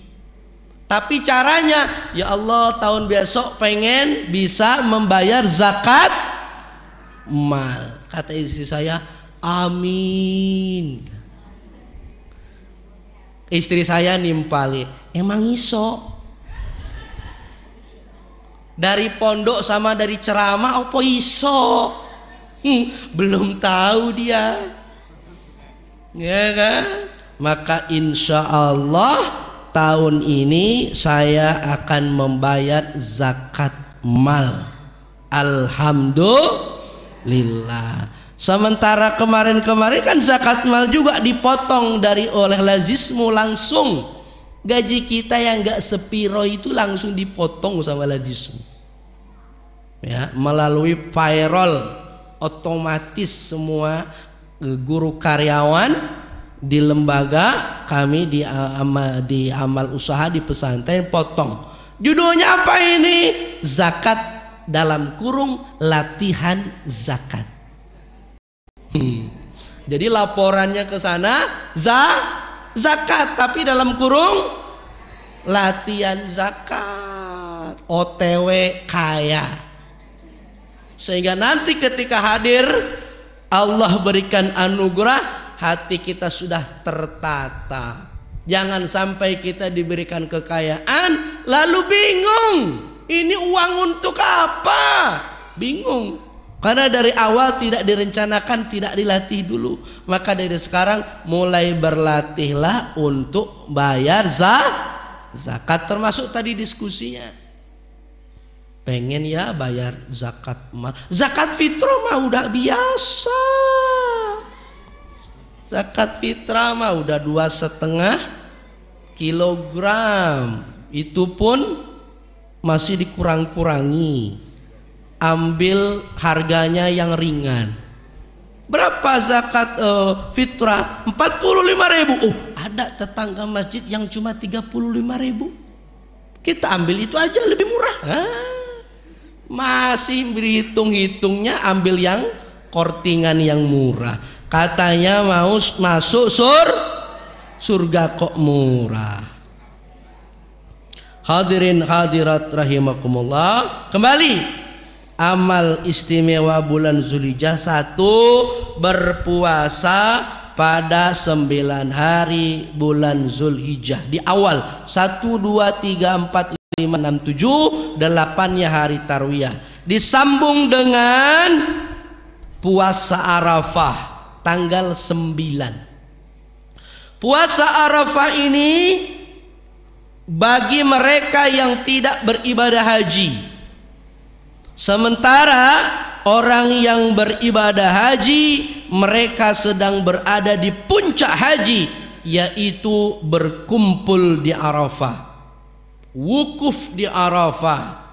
A: Tapi caranya, ya Allah tahun besok pengen bisa membayar zakat mal. Kata istri saya, amin. Istri saya nimpali, emang iso? Dari pondok sama dari ceramah apa iso? Belum tahu dia, ya kan? Maka insya Allah tahun ini saya akan membayar zakat mal. Alhamdulillah. Sementara kemarin-kemarin kan zakat mal juga dipotong oleh lazismu langsung. Gaji kita yang gak sepiro itu langsung dipotong sama lazismu. Ya, melalui payroll otomatis semua guru karyawan di lembaga kami di amal usaha di pesantren potong. Judulnya apa ini? Zakat dalam kurung latihan zakat. Jadi laporannya ke sana zakat, tapi dalam kurung latihan zakat. OTW kaya. Sehingga nanti ketika hadir Allah berikan anugerah, hati kita sudah tertata. Jangan sampai kita diberikan kekayaan lalu bingung, ini uang untuk apa? Bingung. Karena dari awal tidak direncanakan, tidak dilatih dulu. Maka dari sekarang mulai berlatihlah untuk bayar zakat. Termasuk tadi diskusinya, pengen ya bayar zakat mal. Zakat fitrah mah udah biasa. Zakat fitrah mah udah 2,5 kilogram. Itu pun masih dikurang-kurangi. Ambil harganya yang ringan. Berapa zakat fitrah? 45.000. Oh, ada tetangga masjid yang cuma 35.000. Kita ambil itu aja, lebih murah. Masih berhitung-hitungnya ambil yang kortingan yang murah. Katanya mau masuk surga kok murah. Hadirin hadirat rahimakumullah. Kembali, amal istimewa bulan Zulhijjah 1, berpuasa pada 9 hari bulan Zulhijjah. Di awal 1, 2, 3, 4, 5, 6, 7, 8-nya hari Tarwiyah. Disambung dengan puasa Arafah tanggal 9. Puasa Arafah ini bagi mereka yang tidak beribadah haji. Sementara orang yang beribadah haji, mereka sedang berada di puncak haji, yaitu berkumpul di Arafah, wukuf di Arafah.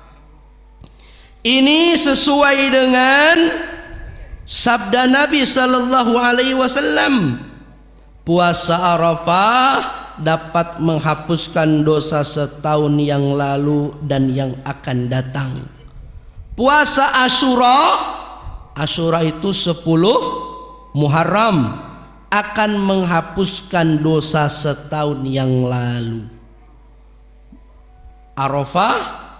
A: Ini sesuai dengan sabda Nabi sallallahu alaihi wasallam, puasa Arafah dapat menghapuskan dosa setahun yang lalu dan yang akan datang. Puasa Asyura itu 10 Muharram, akan menghapuskan dosa setahun yang lalu. Arafah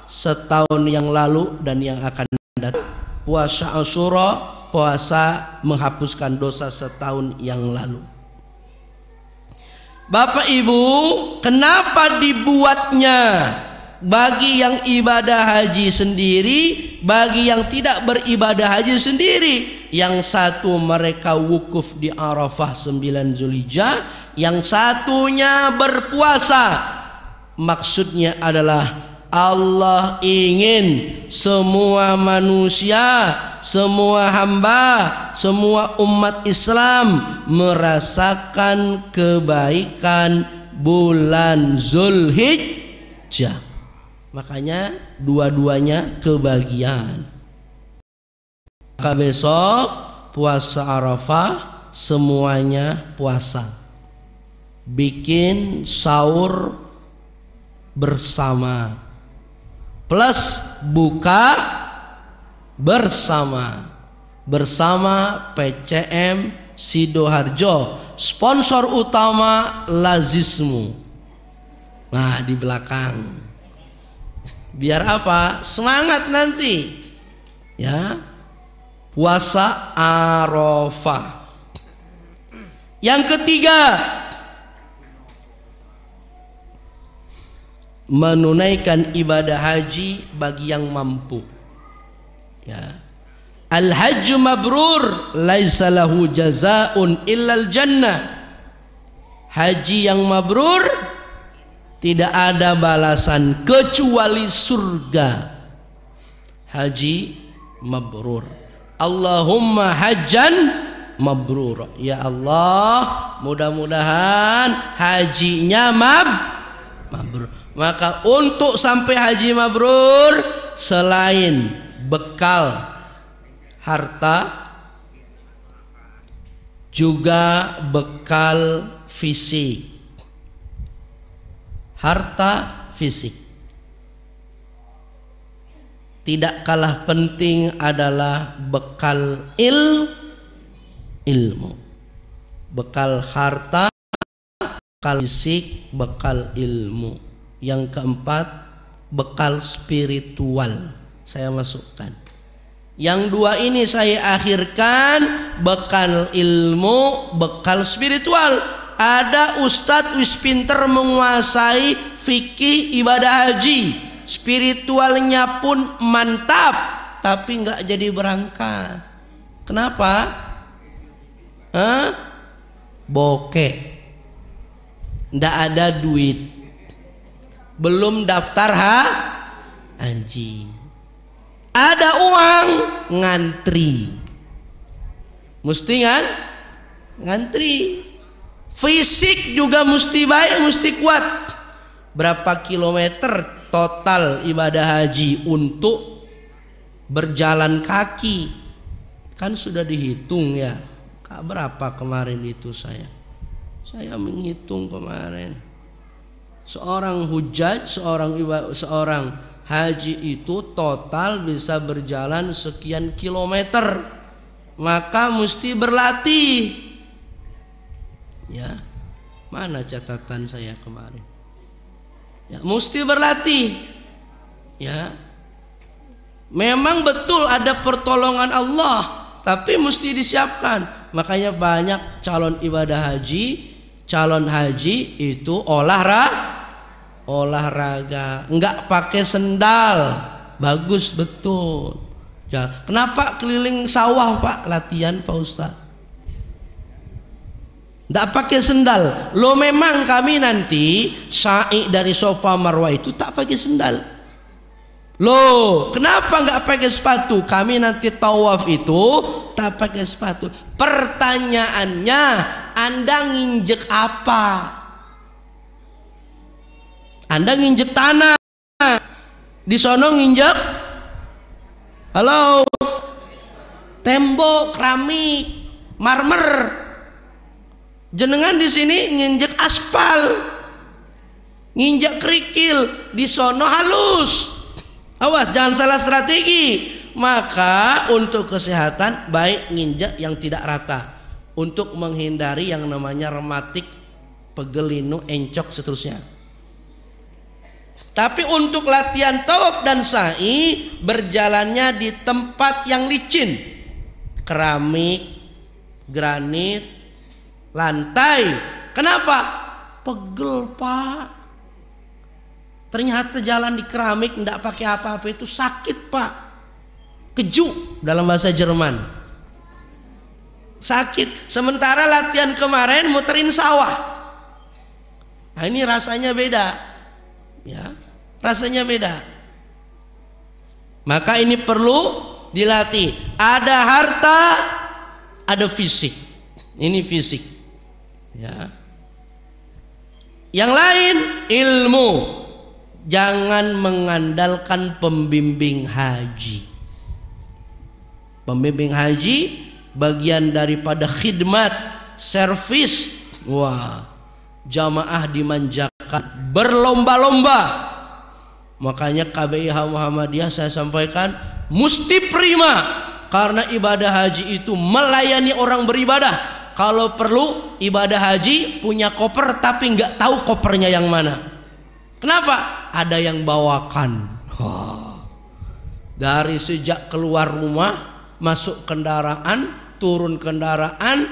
A: setahun yang lalu dan yang akan datang. Puasa Asyura, puasa menghapuskan dosa setahun yang lalu. Bapak Ibu, kenapa dibuatnya bagi yang ibadah haji sendiri, bagi yang tidak beribadah haji sendiri? Yang satu mereka wukuf di Arafah 9 Zulhijjah, yang satunya berpuasa. Maksudnya adalah Allah ingin semua manusia, semua hamba, semua umat Islam merasakan kebaikan bulan Zulhijjah. Makanya dua-duanya kebagian. Maka besok puasa Arafah semuanya puasa. Bikin sahur bersama plus buka bersama PCM Sidoarjo, sponsor utama Lazismu. Nah, di belakang. Biar apa? Semangat nanti. Ya. Puasa Arafah. Yang ketiga, menunaikan ibadah haji bagi yang mampu. Ya. Al-hajju mabrur laisa lahu jazaa'un illal jannah. Haji yang mabrur tidak ada balasan kecuali surga. Haji mabrur. Allahumma hajjan mabrur. Ya Allah, mudah-mudahan hajinya mabrur. Maka untuk sampai haji mabrur, selain bekal harta, juga bekal fisik. Harta fisik. Tidak kalah penting adalah bekal ilmu. Bekal harta, bekal fisik, bekal ilmu. Yang keempat, bekal spiritual saya masukkan. Yang dua ini saya akhirkan, bekal ilmu, bekal spiritual. Ada ustadz wis pinter menguasai fikih ibadah haji, spiritualnya pun mantap, tapi nggak jadi berangkat. Kenapa? Bokeh, nggak ada duit, belum daftar haji, ada uang ngantri, mesti kan ngantri. Fisik juga mesti baik, mesti kuat. Berapa kilometer total ibadah haji untuk berjalan kaki? Kan sudah dihitung ya. Berapa kemarin itu saya menghitung kemarin. Seorang hujjaj, seorang haji itu total bisa berjalan sekian kilometer, maka mesti berlatih. Ya, mana catatan saya kemarin? Ya, mesti berlatih. Ya, memang betul ada pertolongan Allah, tapi mesti disiapkan. Makanya banyak calon ibadah haji, calon haji itu olahraga, enggak pakai sendal, bagus betul. Kenapa keliling sawah Pak latihan Pak Ustaz? Enggak pakai sendal. Lo memang kami nanti sa'i dari Safa Marwah itu tak pakai sendal. Loh, kenapa enggak pakai sepatu? Kami nanti tawaf itu tak pakai sepatu. Pertanyaannya, Anda nginjek apa? Anda nginjek tanah, di sono nginjek, halo, tembok, keramik, marmer. Jenengan di sini nginjek aspal, nginjek kerikil, di sono halus. Awas, jangan salah strategi. Maka untuk kesehatan baik nginjek yang tidak rata. untuk menghindari yang namanya rematik, pegel, linu, encok, seterusnya. Tapi untuk latihan tawaf dan sa'i berjalannya di tempat yang licin, keramik, granit, lantai. Kenapa? Pegel, Pak. Ternyata jalan di keramik tidak pakai apa-apa itu sakit, Pak. Keju dalam bahasa Jerman. Sakit. Sementara latihan kemarin muterin sawah. Nah, ini rasanya beda. Ya, rasanya beda. Maka ini perlu dilatih. Ada harta, ada fisik. Ini fisik. Ya. Yang lain ilmu. Jangan mengandalkan pembimbing haji. Pembimbing haji bagian daripada khidmat, servis. Wah, jamaah dimanjakan berlomba-lomba. Makanya KBIH Muhammadiyah saya sampaikan mesti prima, karena ibadah haji itu melayani orang beribadah. Kalau perlu ibadah haji punya koper tapi nggak tahu kopernya yang mana. Kenapa? Ada yang bawakan. Dari sejak keluar rumah, masuk kendaraan, turun kendaraan,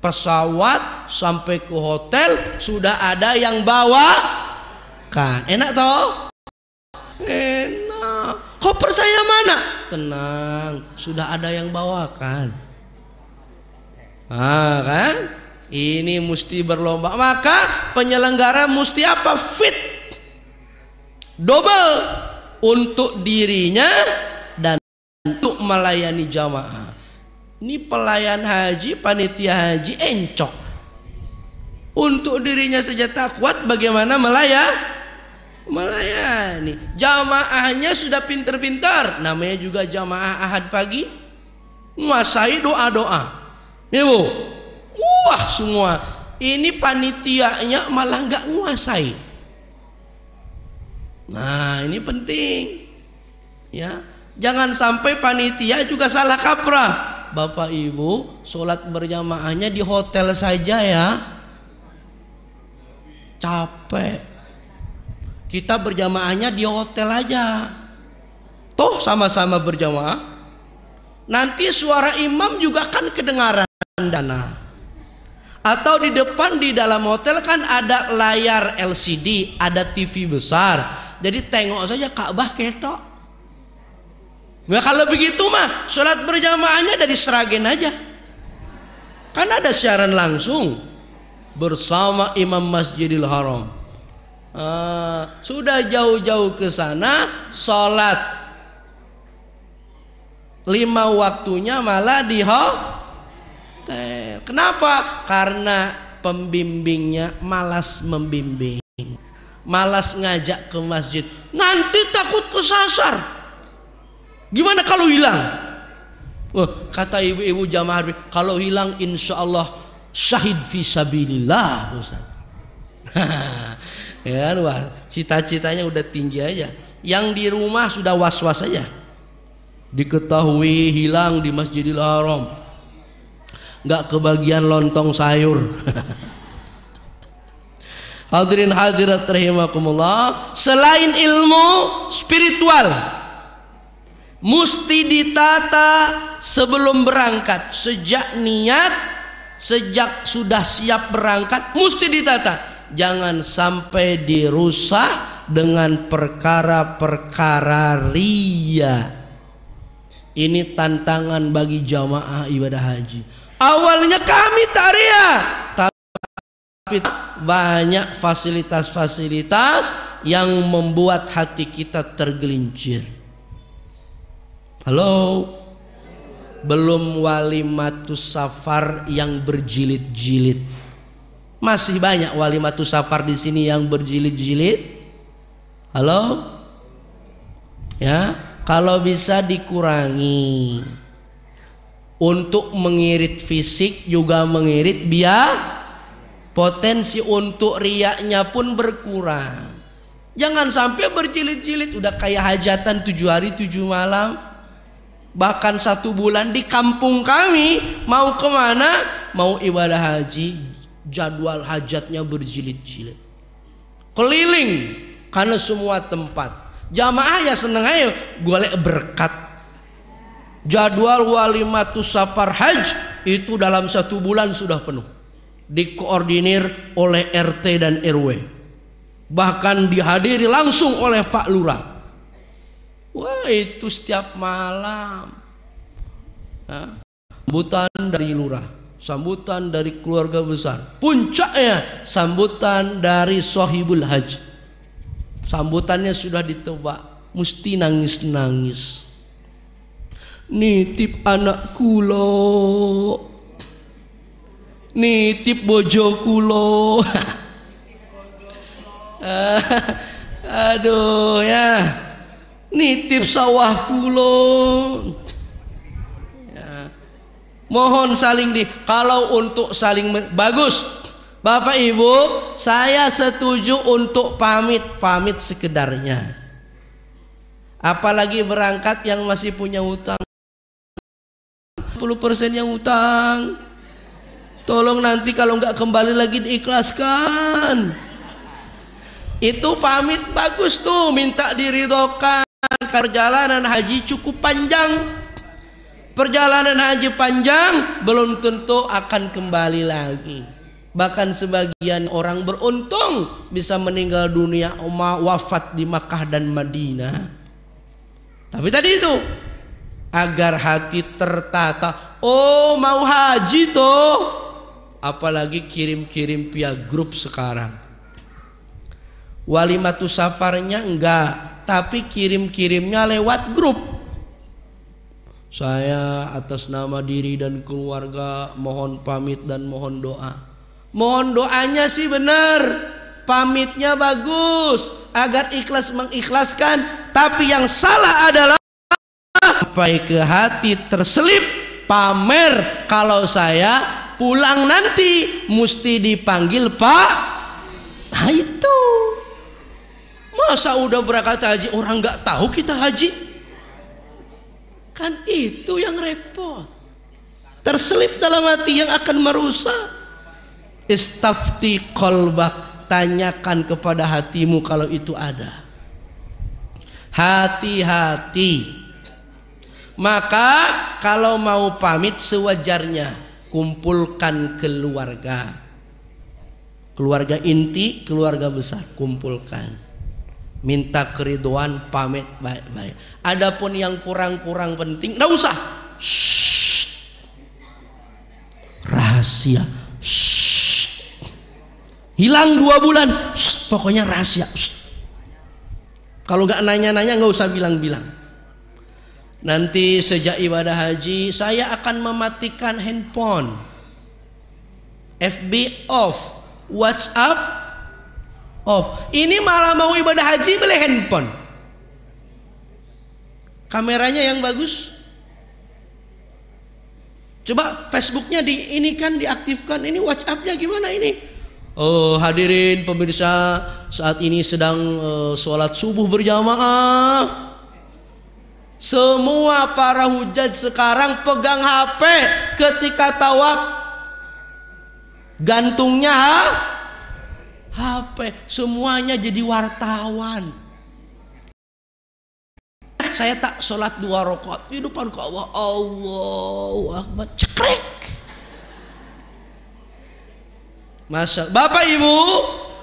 A: pesawat, sampai ke hotel sudah ada yang bawakan. Enak toh? Enak. Koper saya mana? Tenang, sudah ada yang bawakan. Kan? Ini mesti berlomba. Maka penyelenggara mesti apa? Fit, double untuk dirinya dan untuk melayani jamaah. Ini pelayan haji, panitia haji encok. Untuk dirinya saja tak kuat, bagaimana melayani. Jamaahnya sudah pinter-pinter. Namanya juga jamaah ahad pagi, menguasai doa-doa. Ibu, wah semua. Ini panitianya malah nggak nguasai. Nah, ini penting. Ya, jangan sampai panitia juga salah kaprah. Bapak Ibu, sholat berjamaahnya di hotel saja ya. Capek. Kita berjamaahnya di hotel aja. Toh sama-sama berjamaah. Nanti suara imam juga kan kedengaran. Atau di depan di dalam hotel kan ada layar LCD, ada TV besar. Jadi tengok saja Ka'bah ketok. Nah, kalau begitu mah sholat berjamaahnya dari Sragen aja. Kan ada siaran langsung bersama Imam Masjidil Haram. Sudah jauh-jauh ke sana sholat 5 waktunya malah di hotel. Kenapa? Karena pembimbingnya malas membimbing, malas ngajak ke masjid. Nanti takut kesasar. Gimana kalau hilang? Kata ibu-ibu jamaah, kalau hilang insya Allah syahid fi sabilillah. Ya kan, wah, cita-citanya udah tinggi aja. Yang di rumah sudah was-was aja. Diketahui hilang di Masjidil Haram, nggak kebagian lontong sayur. Hadirin hadirat rahimakumullah, selain ilmu spiritual mesti ditata sebelum berangkat. Sejak niat, sejak sudah siap berangkat mesti ditata. Jangan sampai dirusak dengan perkara-perkara riya. Ini tantangan bagi jamaah ibadah haji. Awalnya kami taria, tapi banyak fasilitas-fasilitas yang membuat hati kita tergelincir. Halo, belum walimatus safar yang berjilid-jilid. Masih banyak walimatus safar di sini yang berjilid-jilid. Halo, ya, kalau bisa dikurangi. Untuk mengirit fisik juga mengirit biar potensi untuk riaknya pun berkurang. Jangan sampai berjilid-jilid udah kayak hajatan 7 hari 7 malam, bahkan 1 bulan. Di kampung kami mau kemana mau ibadah haji, jadwal hajatnya berjilid-jilid, keliling karena semua tempat. Jamaah ya seneng aja golek berkat. Jadwal walimatus safar haj itu dalam 1 bulan sudah penuh, dikoordinir oleh RT dan RW, bahkan dihadiri langsung oleh Pak Lurah. Wah, itu setiap malam sambutan dari lurah, sambutan dari keluarga besar, puncaknya sambutan dari Sohibul Haj. Sambutannya sudah ditebak, mesti nangis-nangis. Nitip anak kulo, nitip bojo kulo. Aduh ya, nitip sawah kulo. Ya. Mohon saling kalau untuk saling bagus. Bapak Ibu, saya setuju untuk pamit sekedarnya. Apalagi berangkat yang masih punya hutang, 10% yang hutang. Tolong nanti kalau nggak kembali lagi diikhlaskan. Itu pamit bagus tuh, minta diridhokan. Perjalanan haji cukup panjang. Perjalanan haji panjang belum tentu akan kembali lagi. Bahkan sebagian orang beruntung bisa meninggal dunia, wafat di Makkah dan Madinah. Tapi tadi itu agar hati tertata. Oh, mau haji toh, apalagi kirim-kirim via grup sekarang. Walimatus safarnya enggak, tapi kirim-kirimnya lewat grup. Saya atas nama diri dan keluarga mohon pamit dan mohon doa. Mohon doanya sih benar, pamitnya bagus agar ikhlas mengikhlaskan. Tapi yang salah adalah sampai ke hati terselip pamer. Kalau saya pulang nanti mesti dipanggil Pak. Nah itu, masa udah berangkat haji orang nggak tahu kita haji? Kan itu yang repot. Terselip dalam hati yang akan merusak. Istafti qalbak, tanyakan kepada hatimu kalau itu ada. Hati-hati. Maka kalau mau pamit sewajarnya, kumpulkan keluarga. Keluarga inti, keluarga besar, kumpulkan. Minta keridhaan, pamit baik-baik. Adapun yang kurang-kurang penting, enggak usah. Shh. Rahasia. Shh. Hilang 2 bulan, shh, pokoknya rahasia. Shh. Kalau nggak nanya-nanya nggak usah bilang-bilang. Nanti sejak ibadah haji saya akan mematikan handphone, FB off, WhatsApp off. Ini malah mau ibadah haji beli handphone, kameranya yang bagus. Coba Facebooknya ini kan diaktifkan, ini WhatsAppnya gimana ini? Oh, hadirin pemirsa, saat ini sedang sholat subuh berjamaah. Semua para hujaj sekarang pegang HP ketika tawaf, gantungnya HP, semuanya jadi wartawan. Saya tak sholat 2 rakaat di depan ke Allah, Allahu Akbar, cekrek. Masa Bapak Ibu,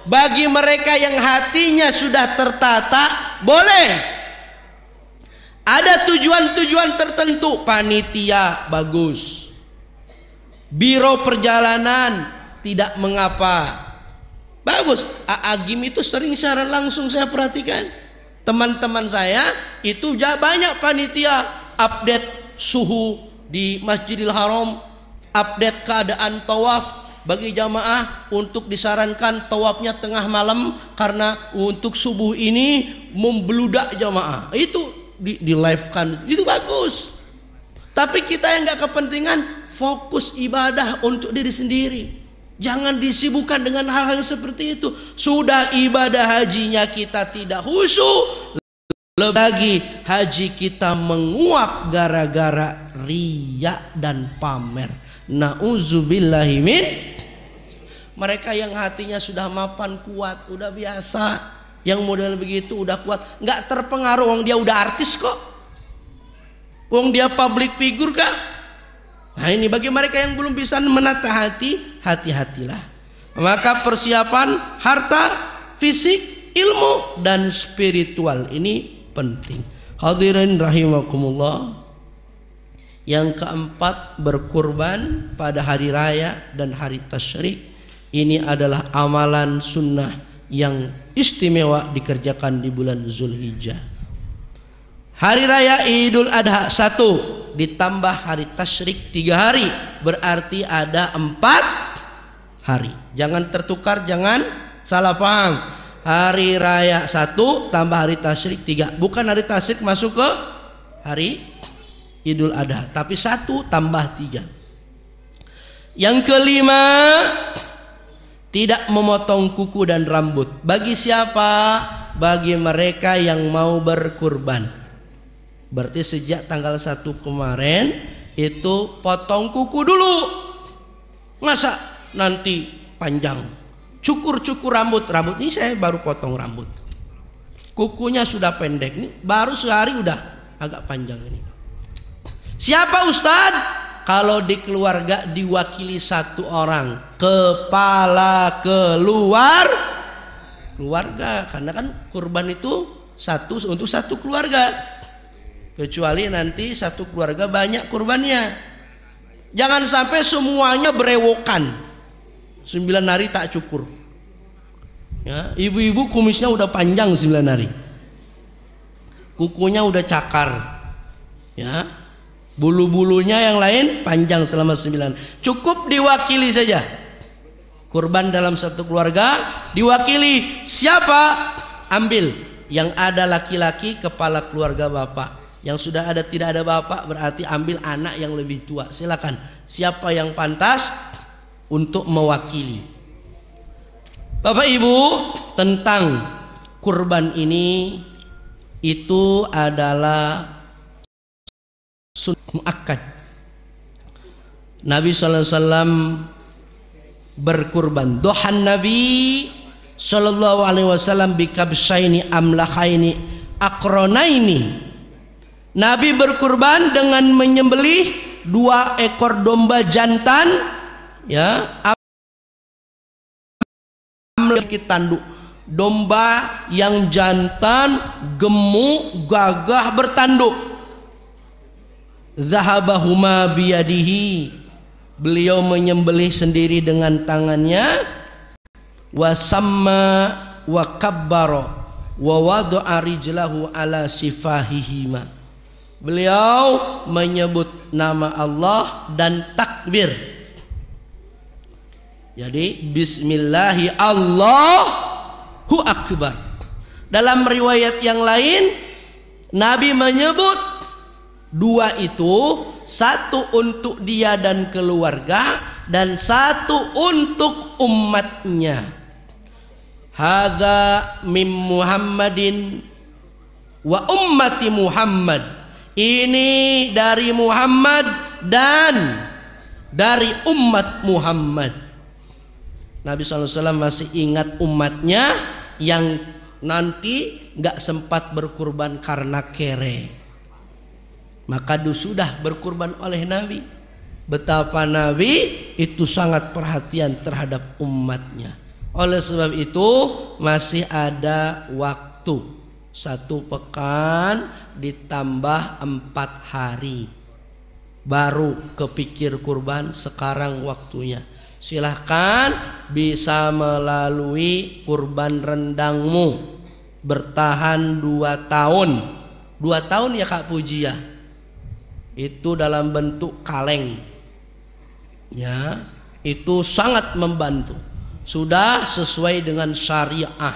A: bagi mereka yang hatinya sudah tertata, boleh. Ada tujuan-tujuan tertentu, panitia bagus, biro perjalanan tidak mengapa, bagus. Agim itu sering secara langsung saya perhatikan. Teman-teman saya itu banyak panitia update suhu di Masjidil Haram, update keadaan tawaf. Bagi jamaah untuk disarankan tawafnya tengah malam karena untuk subuh ini membludak jamaah. Itu di live kan, itu bagus. Tapi kita yang nggak kepentingan, fokus ibadah untuk diri sendiri. Jangan disibukkan dengan hal-hal seperti itu. Sudah ibadah hajinya kita tidak khusyuk, Lebih lagi haji kita menguap gara-gara riya dan pamer. Nauzubillahi min. Mereka yang hatinya sudah mapan kuat, udah biasa, yang model begitu udah kuat, nggak terpengaruh. Wong dia udah artis kok, wong dia public figure kak. Nah ini bagi mereka yang belum bisa menata hati, hati-hatilah. Maka persiapan harta, fisik, ilmu dan spiritual ini penting. Hadirin rahimakumullah. Yang keempat, berkurban pada hari raya dan hari tasyrik. Ini adalah amalan sunnah yang istimewa dikerjakan di bulan Zulhijjah. Hari raya Idul Adha 1 ditambah hari tasyrik 3 hari, berarti ada 4 hari. Jangan tertukar, jangan salah paham. Hari raya 1 tambah hari tasyrik 3. Bukan hari tasyrik masuk ke hari Idul Adha, tapi 1 tambah 3. Yang kelima, tidak memotong kuku dan rambut. Bagi siapa? Bagi mereka yang mau berkurban. Berarti sejak tanggal 1 kemarin itu potong kuku dulu. Masa nanti panjang? Cukur-cukur rambut. Rambut ini saya baru potong rambut. Kukunya sudah pendek. Ini baru sehari udah agak panjang ini. Siapa Ustadz? Kalau di keluarga diwakili 1 orang, kepala keluarga, karena kan kurban itu untuk 1 keluarga. Kecuali nanti 1 keluarga banyak kurbannya. Jangan sampai semuanya berewokan, 9 hari tak cukur. Ya, ibu-ibu kumisnya udah panjang 9 hari, kukunya udah cakar, ya. Bulu-bulunya yang lain panjang selama 9. Cukup diwakili saja. Kurban dalam 1 keluarga diwakili siapa? Ambil. Yang ada laki-laki kepala keluarga bapak. Yang sudah ada tidak ada bapak berarti ambil anak yang lebih tua. Silakan. Siapa yang pantas untuk mewakili? Bapak Ibu, tentang kurban ini itu adalah sunnah muakkad. Nabi SAW berkurban. Dohan Nabi SAW bikabshaini amlahaini akronaini. Nabi berkurban dengan menyembelih 2 ekor domba jantan, ya, memiliki tanduk. Domba yang jantan, gemuk, gagah, bertanduk. Zahabahuma biyadihi, beliau menyembelih sendiri dengan tangannya. Wasamma wa kabbara wa wada'a rijlahu ala sifahihima, beliau menyebut nama Allah dan takbir. Jadi bismillahi Allahu akbar. Dalam riwayat yang lain Nabi menyebut 2 itu, 1 untuk dia dan keluarga dan 1 untuk umatnya. Hadza mim Muhammadin wa ummati Muhammad. Ini dari Muhammad dan dari umat Muhammad. Nabi SAW masih ingat umatnya yang nanti gak sempat berkurban karena kere. Maka sudah berkurban oleh Nabi. Betapa Nabi itu sangat perhatian terhadap umatnya. Oleh sebab itu masih ada waktu 1 pekan ditambah 4 hari baru kepikir kurban. Sekarang waktunya. Silahkan bisa melalui kurban rendangmu, bertahan 2 tahun. 2 tahun ya Kak Puji ya. Itu dalam bentuk kaleng, ya, itu sangat membantu. Sudah sesuai dengan syariah.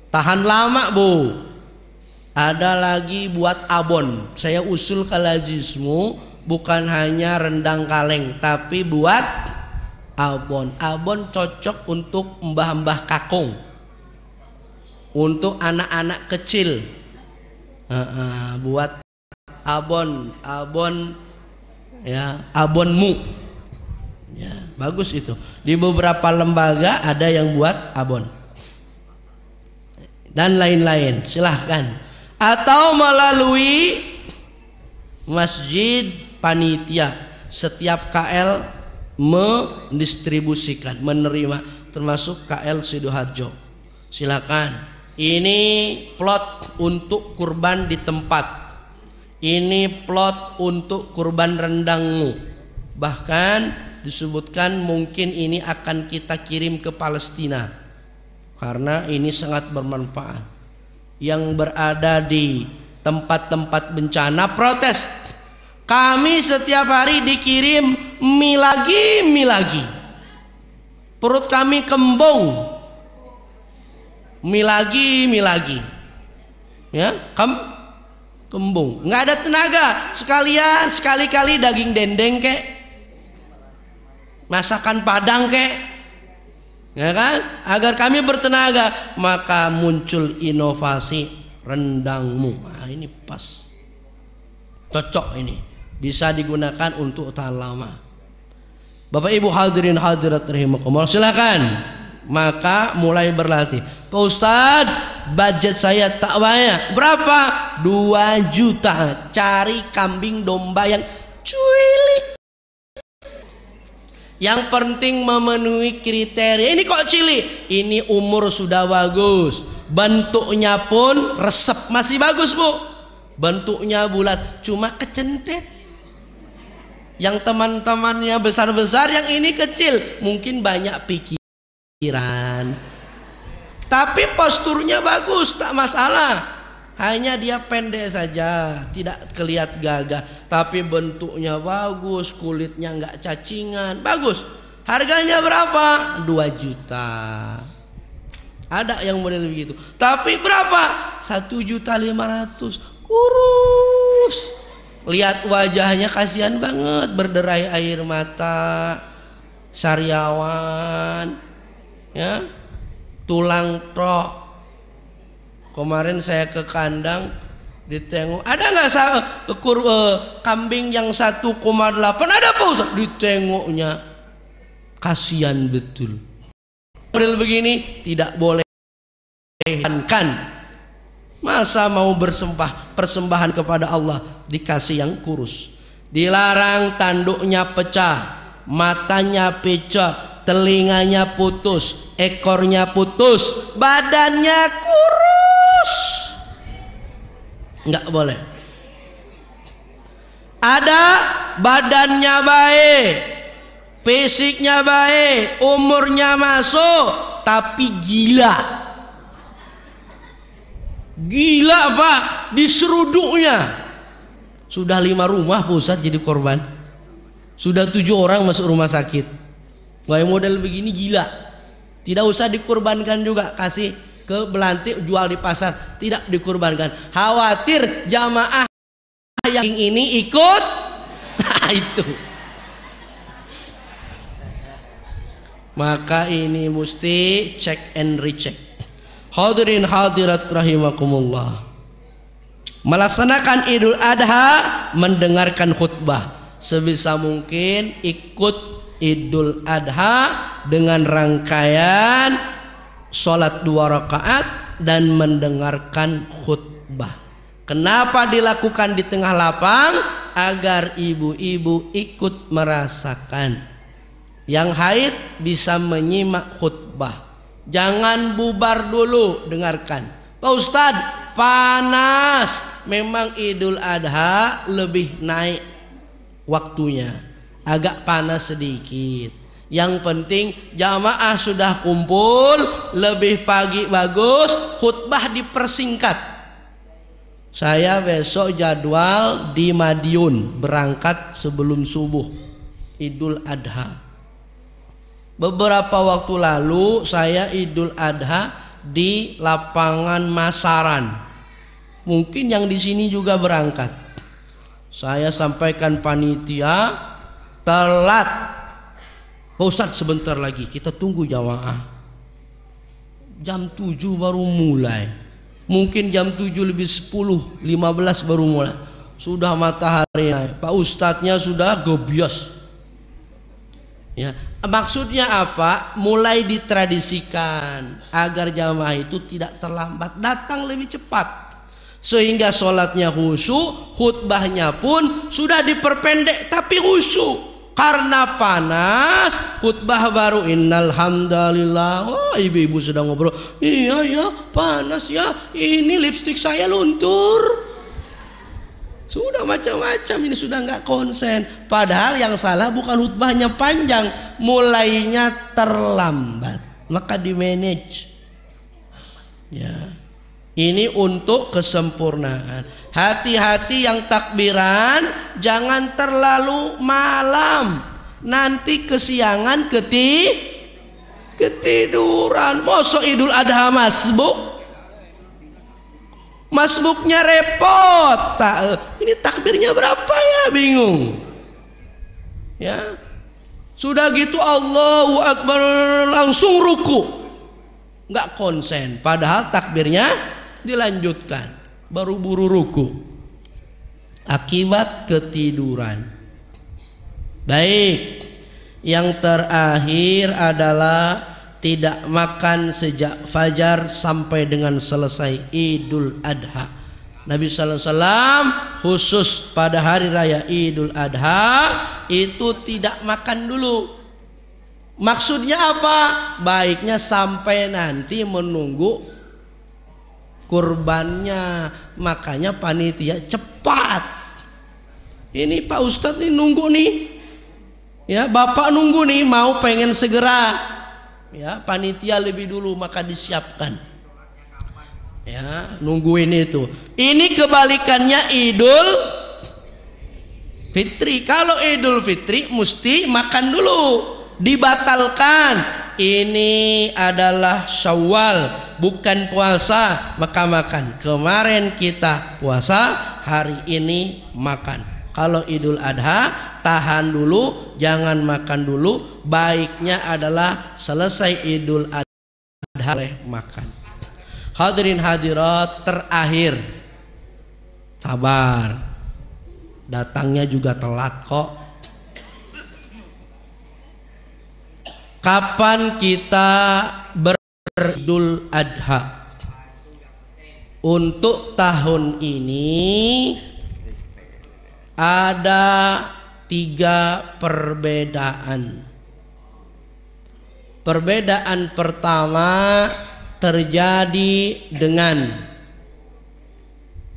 A: Tahan lama Bu. Ada lagi buat abon. Saya usul ke Lazismu bukan hanya rendang kaleng, tapi buat abon. Abon cocok untuk mbah-mbah kakung, untuk anak-anak kecil Buat abon ya, abonmu ya, bagus itu. Di beberapa lembaga ada yang buat abon dan lain-lain, silahkan. Atau melalui masjid panitia, setiap KL mendistribusikan, menerima, termasuk KL Sidoarjo. Silakan. Ini plot untuk kurban di tempat. Ini plot untuk kurban rendangmu. Bahkan disebutkan mungkin ini akan kita kirim ke Palestina karena ini sangat bermanfaat. Yang berada di tempat-tempat bencana protes. Kami setiap hari dikirim mie lagi. Perut kami kembung. Mie lagi. Ya, kembung. Nggak ada tenaga. Sekali-kali daging dendeng kek. Masakan Padang kek. Ya kan? Agar kami bertenaga, maka muncul inovasi rendangmu. Nah, ini pas. Cocok ini. Bisa digunakan untuk tahan lama. Bapak Ibu hadirin hadirat rahimakumullah, silakan. Maka mulai berlatih. Pak Ustadz, budget saya tak banyak. Berapa? 2 juta. Cari kambing domba yang cuilik. Yang penting memenuhi kriteria. Ini kok cilik? Ini umur sudah bagus. Bentuknya pun resep masih bagus, Bu. Bentuknya bulat, cuma kecentet. Yang teman-temannya besar-besar, yang ini kecil. Mungkin banyak pikiran. Tapi posturnya bagus, tak masalah. Hanya dia pendek saja, tidak kelihatan gagah, tapi bentuknya bagus, kulitnya nggak cacingan, bagus. Harganya berapa? 2 juta. Ada yang model begitu. Tapi berapa? 1.500.000. Kurus. Lihat wajahnya kasihan banget, berderai air mata. Sariawan, ya, tulang trok. Kemarin saya ke kandang, ditengok, ada nggak kambing yang 1,8? Ada Pak Ustaz? Ditengoknya, kasihan betul. Model begini tidak boleh. Masa mau persembahan kepada Allah dikasih yang kurus? Dilarang tanduknya pecah, matanya pecah, telinganya putus, ekornya putus, badannya kurus. Nggak boleh. Ada badannya baik, fisiknya baik, umurnya masuk, tapi gila. Gila Pak, diseruduknya. Sudah 5 rumah pusat jadi korban. Sudah 7 orang masuk rumah sakit. Kayak model begini gila. Tidak usah dikurbankan juga, kasih ke belantik, jual di pasar, tidak dikurbankan. Khawatir jamaah yang ini ikut. Itu. Maka ini mesti check and recheck. Hadirin hadirat rahimakumullah. Melaksanakan Idul Adha, mendengarkan khutbah. Sebisa mungkin ikut Idul Adha dengan rangkaian sholat 2 rakaat dan mendengarkan khutbah. Kenapa dilakukan di tengah lapang? Agar ibu-ibu ikut merasakan. Yang haid bisa menyimak khutbah. Jangan bubar dulu, dengarkan. Pak Ustadz, panas. Memang Idul Adha lebih naik waktunya, agak panas sedikit. Yang penting jamaah sudah kumpul, lebih pagi bagus, khutbah dipersingkat. Saya besok jadwal di Madiun, berangkat sebelum subuh Idul Adha. Beberapa waktu lalu saya Idul Adha di lapangan Masaran. Mungkin yang di sini juga berangkat. Saya sampaikan panitia telat. Pak Ustadz, sebentar lagi kita tunggu jamaah. Jam 7 baru mulai. Mungkin jam 7 lebih 10, 15 baru mulai. Sudah matahari naik. Pak Ustadznya sudah gebios. Ya, maksudnya apa? Mulai ditradisikan agar jamaah itu tidak terlambat, datang lebih cepat. Sehingga sholatnya khusyuk, khutbahnya pun sudah diperpendek tapi khusyuk. Karena panas, khutbah baru innal hamdalillah. Oh, ibu-ibu sedang ngobrol. Iya ya, panas ya. Ini lipstik saya luntur. Sudah macam-macam, ini sudah nggak konsen. Padahal yang salah bukan khutbahnya panjang, mulainya terlambat. Maka di manage. Ya. Ini untuk kesempurnaan. Hati-hati yang takbiran, jangan terlalu malam. Nanti kesiangan ketiduran. Mosok Idul Adha masbuk. Masbuknya repot. Ini takbirnya berapa ya, bingung. Ya. Sudah gitu Allahu Akbar langsung ruku. Enggak konsen, padahal takbirnya dilanjutkan, baru buru ruku. Akibat ketiduran. Baik. Yang terakhir adalah tidak makan sejak fajar sampai dengan selesai Idul Adha. Nabi sallallahu alaihi wasallam khusus pada hari raya Idul Adha itu tidak makan dulu. Maksudnya apa? Baiknya sampai nanti menunggu kurbannya. Makanya panitia cepat. Ini Pak Ustadz nih nunggu nih. Ya, Bapak nunggu nih, mau pengen segera. Ya, panitia lebih dulu maka disiapkan. Ya, nungguin itu. Ini kebalikannya Idul Fitri. Kalau Idul Fitri mesti makan dulu, dibatalkan. Ini adalah Syawal, bukan puasa, maka makan. Kemarin kita puasa, hari ini makan. Kalau Idul Adha tahan dulu, jangan makan dulu. Baiknya adalah selesai Idul Adha makan. Hadirin hadirat, terakhir sabar, datangnya juga telat kok. Kapan kita beridul Adha? Untuk tahun ini ada 3 perbedaan. Perbedaan pertama terjadi dengan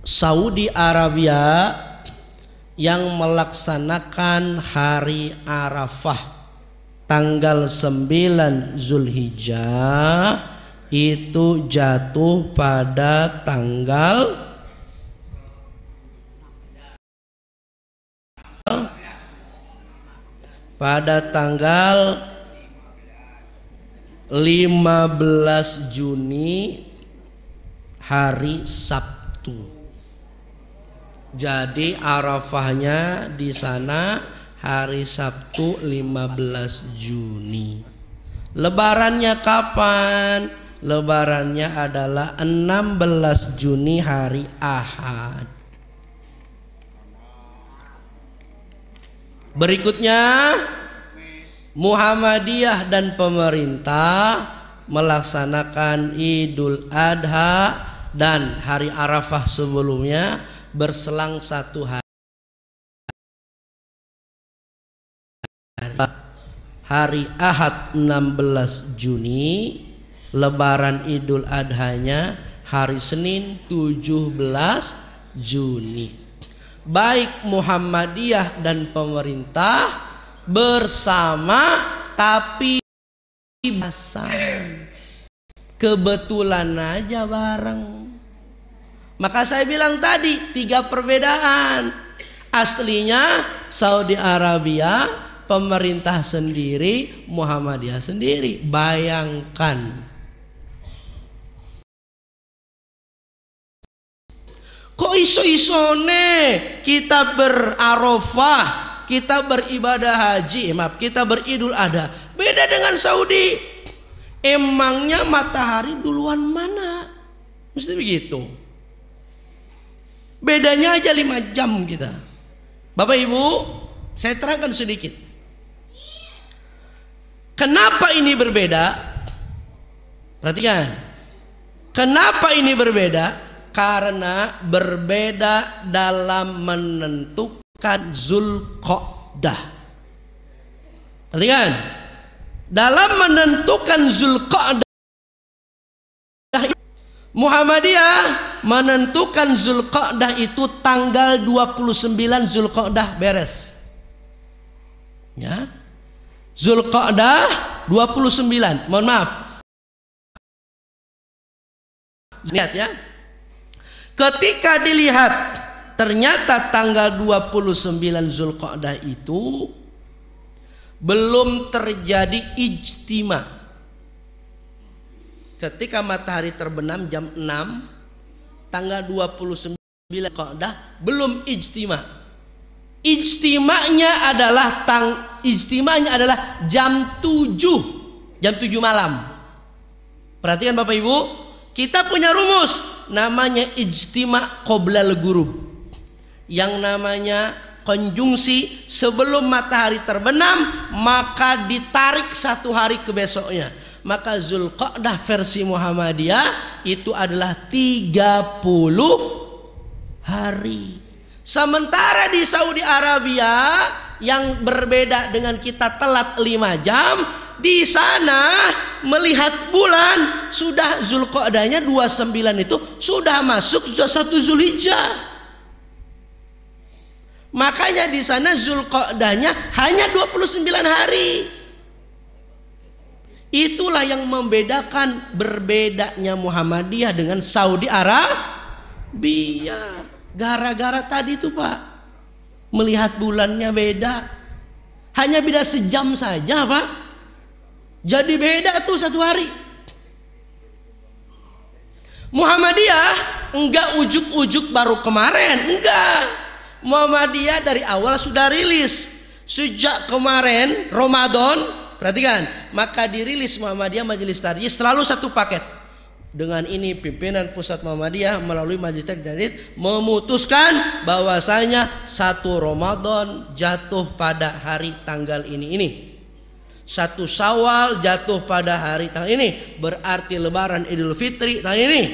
A: Saudi Arabia yang melaksanakan hari Arafah tanggal 9 Zulhijjah, itu jatuh pada tanggal tanggal 15 Juni, hari Sabtu. Jadi Arafahnya di sana hari Sabtu 15 Juni. Lebarannya kapan? Lebarannya adalah 16 Juni, hari Ahad. Berikutnya Muhammadiyah dan pemerintah melaksanakan Idul Adha dan hari Arafah sebelumnya berselang 1 hari. Hari Ahad 16 Juni, Lebaran Idul Adhanya hari Senin 17 Juni. Baik Muhammadiyah dan pemerintah bersama tapi bahasan. Kebetulan aja bareng. Maka saya bilang tadi 3 perbedaan. Aslinya Saudi Arabia, pemerintah sendiri, Muhammadiyah sendiri. Bayangkan. Kok iso-isone kita berarafah, kita beribadah haji, kita beridul adha. Beda dengan Saudi. Emangnya matahari duluan mana? Mesti begitu. Bedanya aja 5 jam kita. Bapak Ibu, saya terangkan sedikit. Kenapa ini berbeda? Perhatikan. Kenapa ini berbeda? Karena berbeda dalam menentukan Zulqa'dah. Perhatikan. Dalam menentukan Zulqa'dah, Muhammadiyah menentukan Zulqa'dah itu tanggal 29 Zulqa'dah beres. Ya. Zulqa'dah 29. Mohon maaf. Lihat ya. Ketika dilihat ternyata tanggal 29 Zulqa'dah itu belum terjadi ijtima. Ketika matahari terbenam jam 6 tanggal 29 Zulqa'dah belum ijtima. Ijtimanya adalah jam 7 malam. Perhatikan Bapak Ibu, kita punya rumus namanya ijtima qoblal ghurub. Yang namanya konjungsi sebelum matahari terbenam maka ditarik 1 hari ke besoknya. Maka Zulqa'dah versi Muhammadiyah itu adalah 30 hari. Sementara di Saudi Arabia yang berbeda dengan kita telat 5 jam, di sana melihat bulan sudah Zulqa'dahnya 29 itu sudah masuk 1 Zulhijjah. Makanya di sana Zulqa'dahnya hanya 29 hari. Itulah yang membedakan berbedanya Muhammadiyah dengan Saudi Arabia. Gara-gara tadi tuh Pak, melihat bulannya beda. Hanya beda sejam saja Pak. Jadi beda tuh 1 hari. Muhammadiyah enggak ujuk-ujuk baru kemarin, enggak. Muhammadiyah dari awal sudah rilis. Sejak kemarin Ramadan, perhatikan, maka dirilis Muhammadiyah Majelis Tarjih selalu 1 paket. Dengan ini pimpinan pusat Muhammadiyah melalui Majelis Tarjih memutuskan bahwasanya 1 Ramadan jatuh pada hari tanggal ini. 1 Syawal jatuh pada hari tanggal ini, berarti Lebaran Idul Fitri tanggal ini.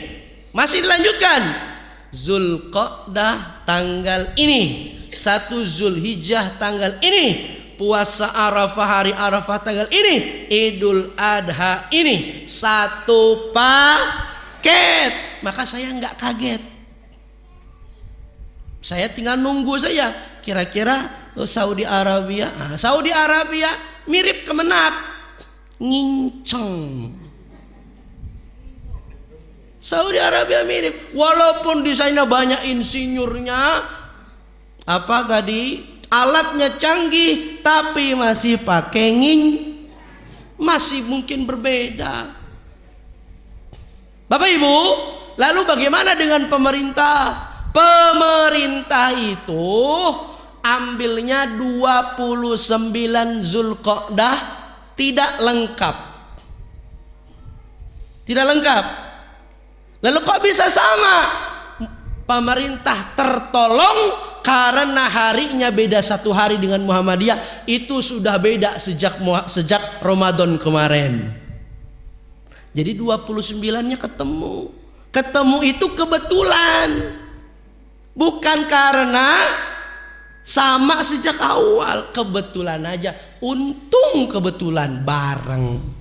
A: Masih dilanjutkan. Zulqa'dah tanggal ini, 1 Zulhijjah tanggal ini, puasa Arafah hari Arafah tanggal ini, Idul Adha ini, 1 paket. Maka saya nggak kaget. Saya tinggal nunggu saja. Kira-kira Saudi Arabia mirip Kemenak, nginceng. Saudi Arabia mirip, walaupun di sana banyak insinyurnya, alatnya canggih, tapi masih pakai masih mungkin berbeda. Bapak Ibu, lalu bagaimana dengan pemerintah? Pemerintah itu ambilnya 29 Zulqa'dah tidak lengkap. Tidak lengkap. Lalu kok bisa sama? Pemerintah tertolong karena harinya beda 1 hari dengan Muhammadiyah. Itu sudah beda sejak Ramadan kemarin. Jadi 29-nya ketemu. Ketemu itu kebetulan. Bukan karena sama sejak awal. Kebetulan aja. Untung kebetulan bareng.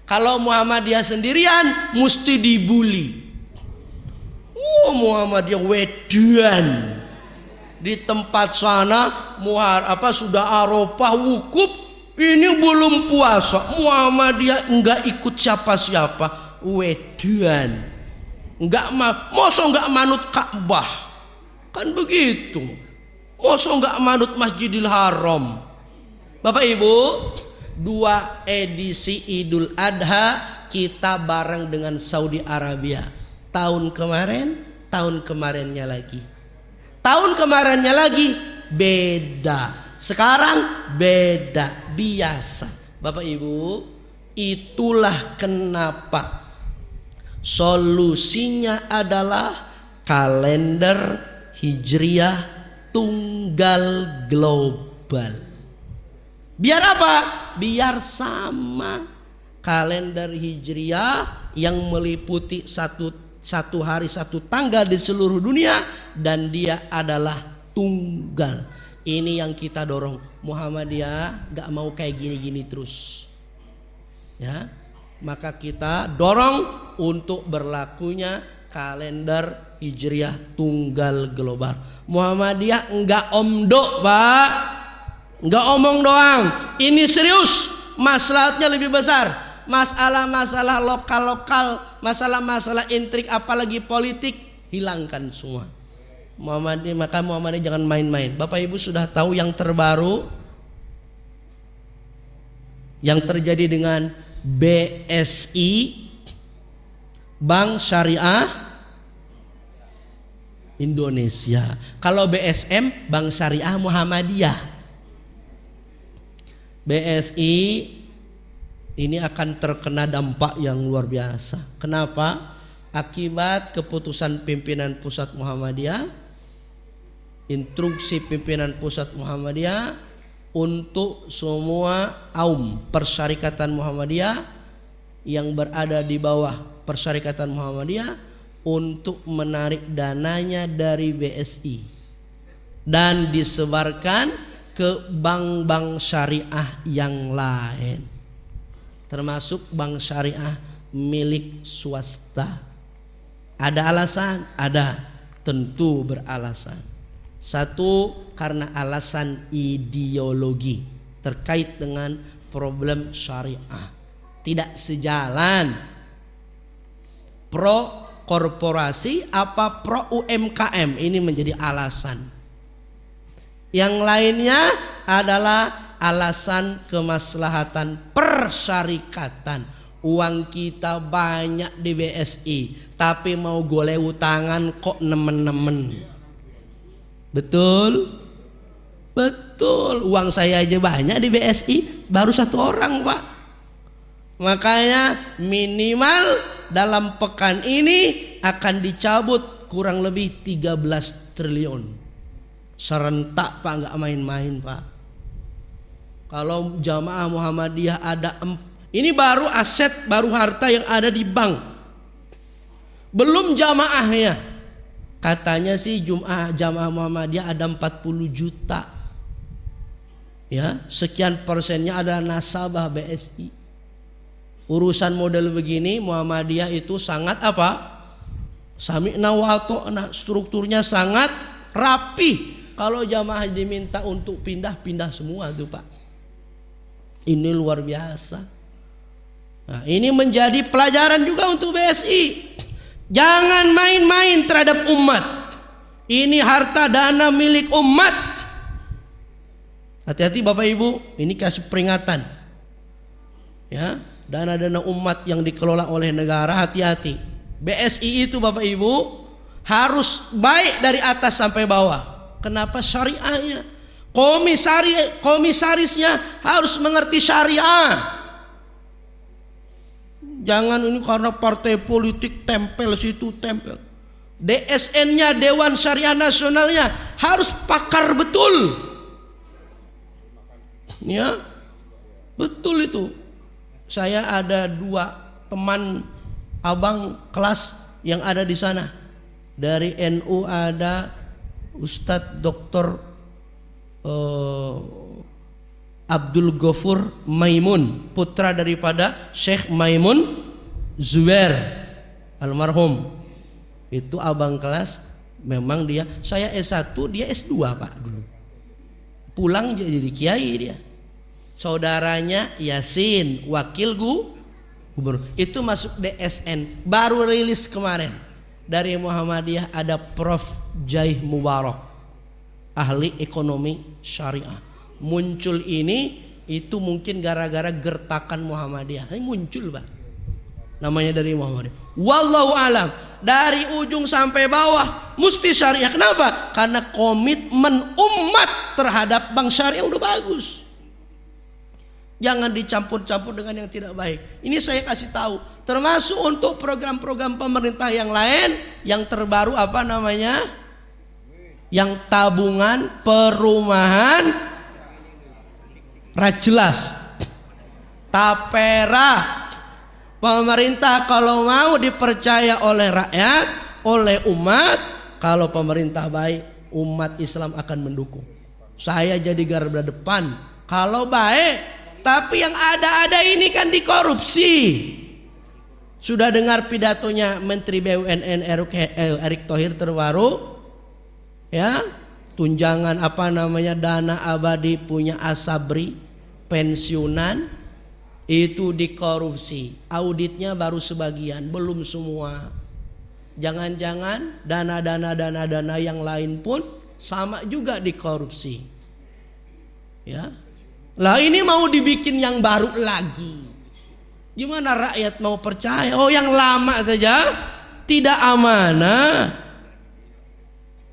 A: Kalau Muhammadiyah sendirian mesti dibully. Muhammadiyah wedan. Di tempat sana sudah Arafah wukuf, ini belum puasa. Muhammadiyah enggak ikut siapa-siapa, wedan. Masa enggak manut Ka'bah? Kan begitu. Masa enggak manut Masjidil Haram? Bapak Ibu, 2 edisi Idul Adha kita bareng dengan Saudi Arabia. Tahun kemarinnya lagi. Tahun kemarinnya lagi beda. Sekarang beda, biasa. Bapak Ibu, itulah kenapa Solusinya adalah kalender Hijriah tunggal global. Biar apa? Biar sama. Kalender Hijriah yang meliputi satu hari satu tanggal di seluruh dunia, dan dia adalah tunggal. Ini yang kita dorong. Muhammadiyah gak mau kayak gini-gini terus, ya. Maka kita dorong untuk berlakunya kalender Hijriah tunggal global. Muhammadiyah enggak omdo, Pak, enggak omong doang. Ini serius, masalahnya lebih besar. Masalah-masalah lokal-lokal, masalah-masalah intrik, apalagi politik, hilangkan semua. Maka Muhammadiyah jangan main-main. Bapak Ibu sudah tahu yang terbaru yang terjadi dengan BSI, Bank Syariah Indonesia. Kalau BSM, Bank Syariah Muhammadiyah. BSI ini akan terkena dampak yang luar biasa. Kenapa? Akibat keputusan pimpinan pusat Muhammadiyah, instruksi pimpinan pusat Muhammadiyah untuk semua persyarikatan Muhammadiyah yang berada di bawah persyarikatan Muhammadiyah untuk menarik dananya dari BSI dan disebarkan ke bank-bank syariah yang lain, termasuk bank syariah milik swasta. Ada alasan? Ada, tentu beralasan. Satu, karena alasan ideologi terkait dengan problem syariah. Tidak sejalan pro korporasi apa pro UMKM, ini menjadi alasan. Yang lainnya adalah alasan kemaslahatan persyarikatan. Uang kita banyak di BSI, tapi mau goleh utangan kok nemen-nemen. Betul? Betul. Uang saya aja banyak di BSI, baru 1 orang, Pak. Makanya minimal dalam pekan ini akan dicabut kurang lebih 13 triliun. Serentak, Pak, nggak main-main, Pak. Kalau jamaah Muhammadiyah ada ini baru aset, baru harta yang ada di bank, belum jamaahnya. Katanya sih jamaah Muhammadiyah ada 40 juta, ya, sekian persennya adalah nasabah BSI. Urusan model begini Muhammadiyah itu sangat apa? Sami'na wa ata'na, strukturnya sangat rapi. Kalau jamaah diminta untuk pindah semua tuh, Pak. Ini luar biasa. Nah, ini menjadi pelajaran juga untuk BSI. Jangan main-main terhadap umat. Ini harta dana milik umat. Hati-hati Bapak Ibu, ini kasih peringatan. Ya, dana-dana umat yang dikelola oleh negara, hati-hati. BSI itu Bapak Ibu harus baik dari atas sampai bawah. Kenapa? Syariahnya. Komisarisnya harus mengerti syariah. Jangan ini karena partai politik tempel situ tempel. DSN-nya, Dewan Syariah Nasionalnya harus pakar betul. Ya, betul itu. Saya ada 2 teman abang kelas yang ada di sana. Dari NU ada Ustadz Dr. Abdul Ghafur Maimun, putra daripada Syekh Maimun Zubair almarhum. Itu abang kelas. Memang dia, saya S1, dia S2, Pak, dulu. Pulang jadi kiai dia. Saudaranya Yasin, wakil gubernur. Itu masuk DSN, baru rilis kemarin. Dari Muhammadiyah ada Prof. Jaih Mubarak, ahli ekonomi syariah. Muncul ini itu mungkin gara-gara gertakan Muhammadiyah. Ini muncul, Pak. Namanya dari Muhammadiyah. Wallahu alam. Dari ujung sampai bawah mesti syariah. Kenapa? Karena komitmen umat terhadap bank syariah udah bagus. Jangan dicampur-campur dengan yang tidak baik. Ini saya kasih tahu Termasuk untuk program-program pemerintah yang lain, yang terbaru apa namanya? Yang tabungan perumahan jelas. Tapera. Pemerintah kalau mau dipercaya oleh rakyat, oleh umat, kalau pemerintah baik, umat Islam akan mendukung. Saya jadi garda depan kalau baik, tapi yang ada-ada ini kan dikorupsi. Sudah dengar pidatonya Menteri BUMN Erick Thohir terbaru? Ya, tunjangan apa namanya, dana abadi punya Asabri, pensiunan itu dikorupsi. Auditnya baru sebagian, belum semua. Jangan-jangan dana yang lain pun sama juga dikorupsi. Ya. Lah ini mau dibikin yang baru lagi. Gimana rakyat mau percaya? Oh, yang lama saja tidak amanah.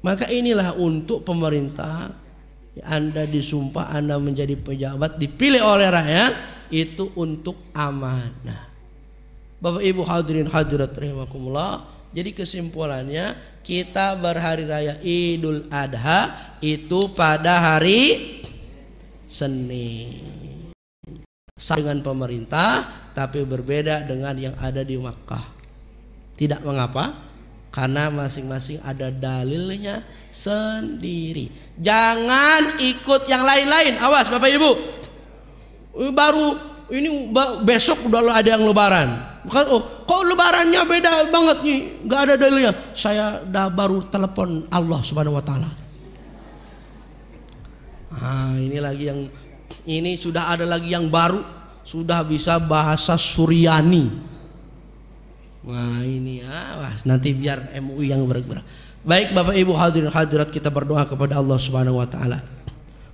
A: Maka inilah untuk pemerintah. Anda disumpah, Anda menjadi pejabat, dipilih oleh rakyat, itu untuk amanah. Bapak Ibu hadirin hadirat rahimakumullah. Jadi kesimpulannya, kita berhari raya Idul Adha itu pada hari Senin. Sama dengan pemerintah, tapi berbeda dengan yang ada di Makkah. Tidak mengapa, karena masing-masing ada dalilnya sendiri. Jangan ikut yang lain-lain. Awas Bapak Ibu. Baru ini besok udah ada yang lebaran. Bukan, oh, kok lebarannya beda banget nih, nggak ada dalilnya. Saya dah baru telepon Allah Subhanahu Wa Taala. Ini lagi yang ini sudah ada lagi yang baru, sudah bisa bahasa Suryani. Nah ini nanti biar MUI yang bergerak. Baik Bapak Ibu hadirin hadirat, kita berdoa kepada Allah Subhanahu Wa Taala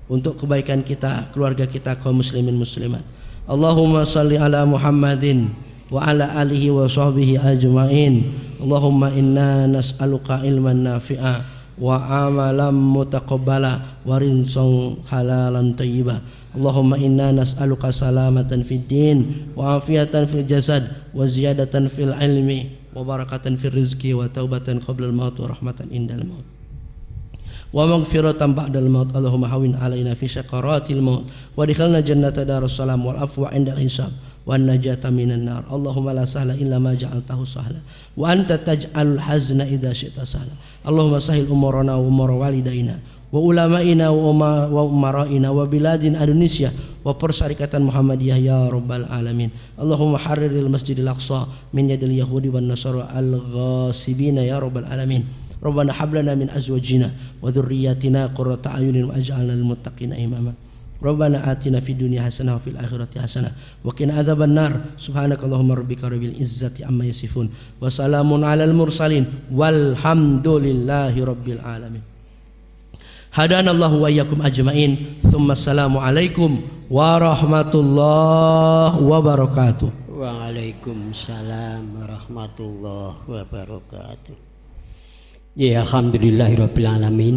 A: untuk kebaikan kita, keluarga kita, kaum muslimin muslimat. Allahumma salli ala Muhammadin wa ala alihi wa sahbihi ajma'in. Allahumma inna nas'aluka ilman nafi'a wa amalan mutaqabbala wa rizqan halalan thayyiba. Allahumma inna nas'aluka salamatan fid din wa afiatan fil jasad wa ziyadatan fil ilmi wa barakatan fil rizqi wa taubatan qabla al maut wa rahmatan indal maut wa maghfiratan ba'dal maut. Allahumma hawin alaina fi sakaratil maut wa adkhilna jannata darussalam wal afwa indal hisab wan najata minan nar. Allahumma la sahla illa ma ja'altahu sahla wa anta taj'alul hazna idza syi'ta sahla. Allahumma sahil umurana wa umur walidaina wa ulama'ina wa umaraina wa biladin Indonesia wa persyarikatan Muhammadiyah ya rabbal alamin. Allahumma harriril masjidil aqsa min yadil yahudi wan nasara al-ghasibina ya rabbal alamin. Rabbana hab lana min azwajina wa dhurriyyatina qurrata a'yunin waj'alna lil muttaqina imama. Rabbana atina fid dunya hasanah wa fil akhirati hasanah wa qina adzaban nar. Subhanakallahumma rabbika rabbil izzati amma yasifun wa salamun alal mursalin walhamdulillahi rabbil alamin. Hadanallahu wa iyyakum ajmain. Tsumma assalamu alaikum warahmatullahi wabarakatuh.
B: Waalaikumsalam warahmatullahi wabarakatuh. Ya alhamdulillahirabbil alamin.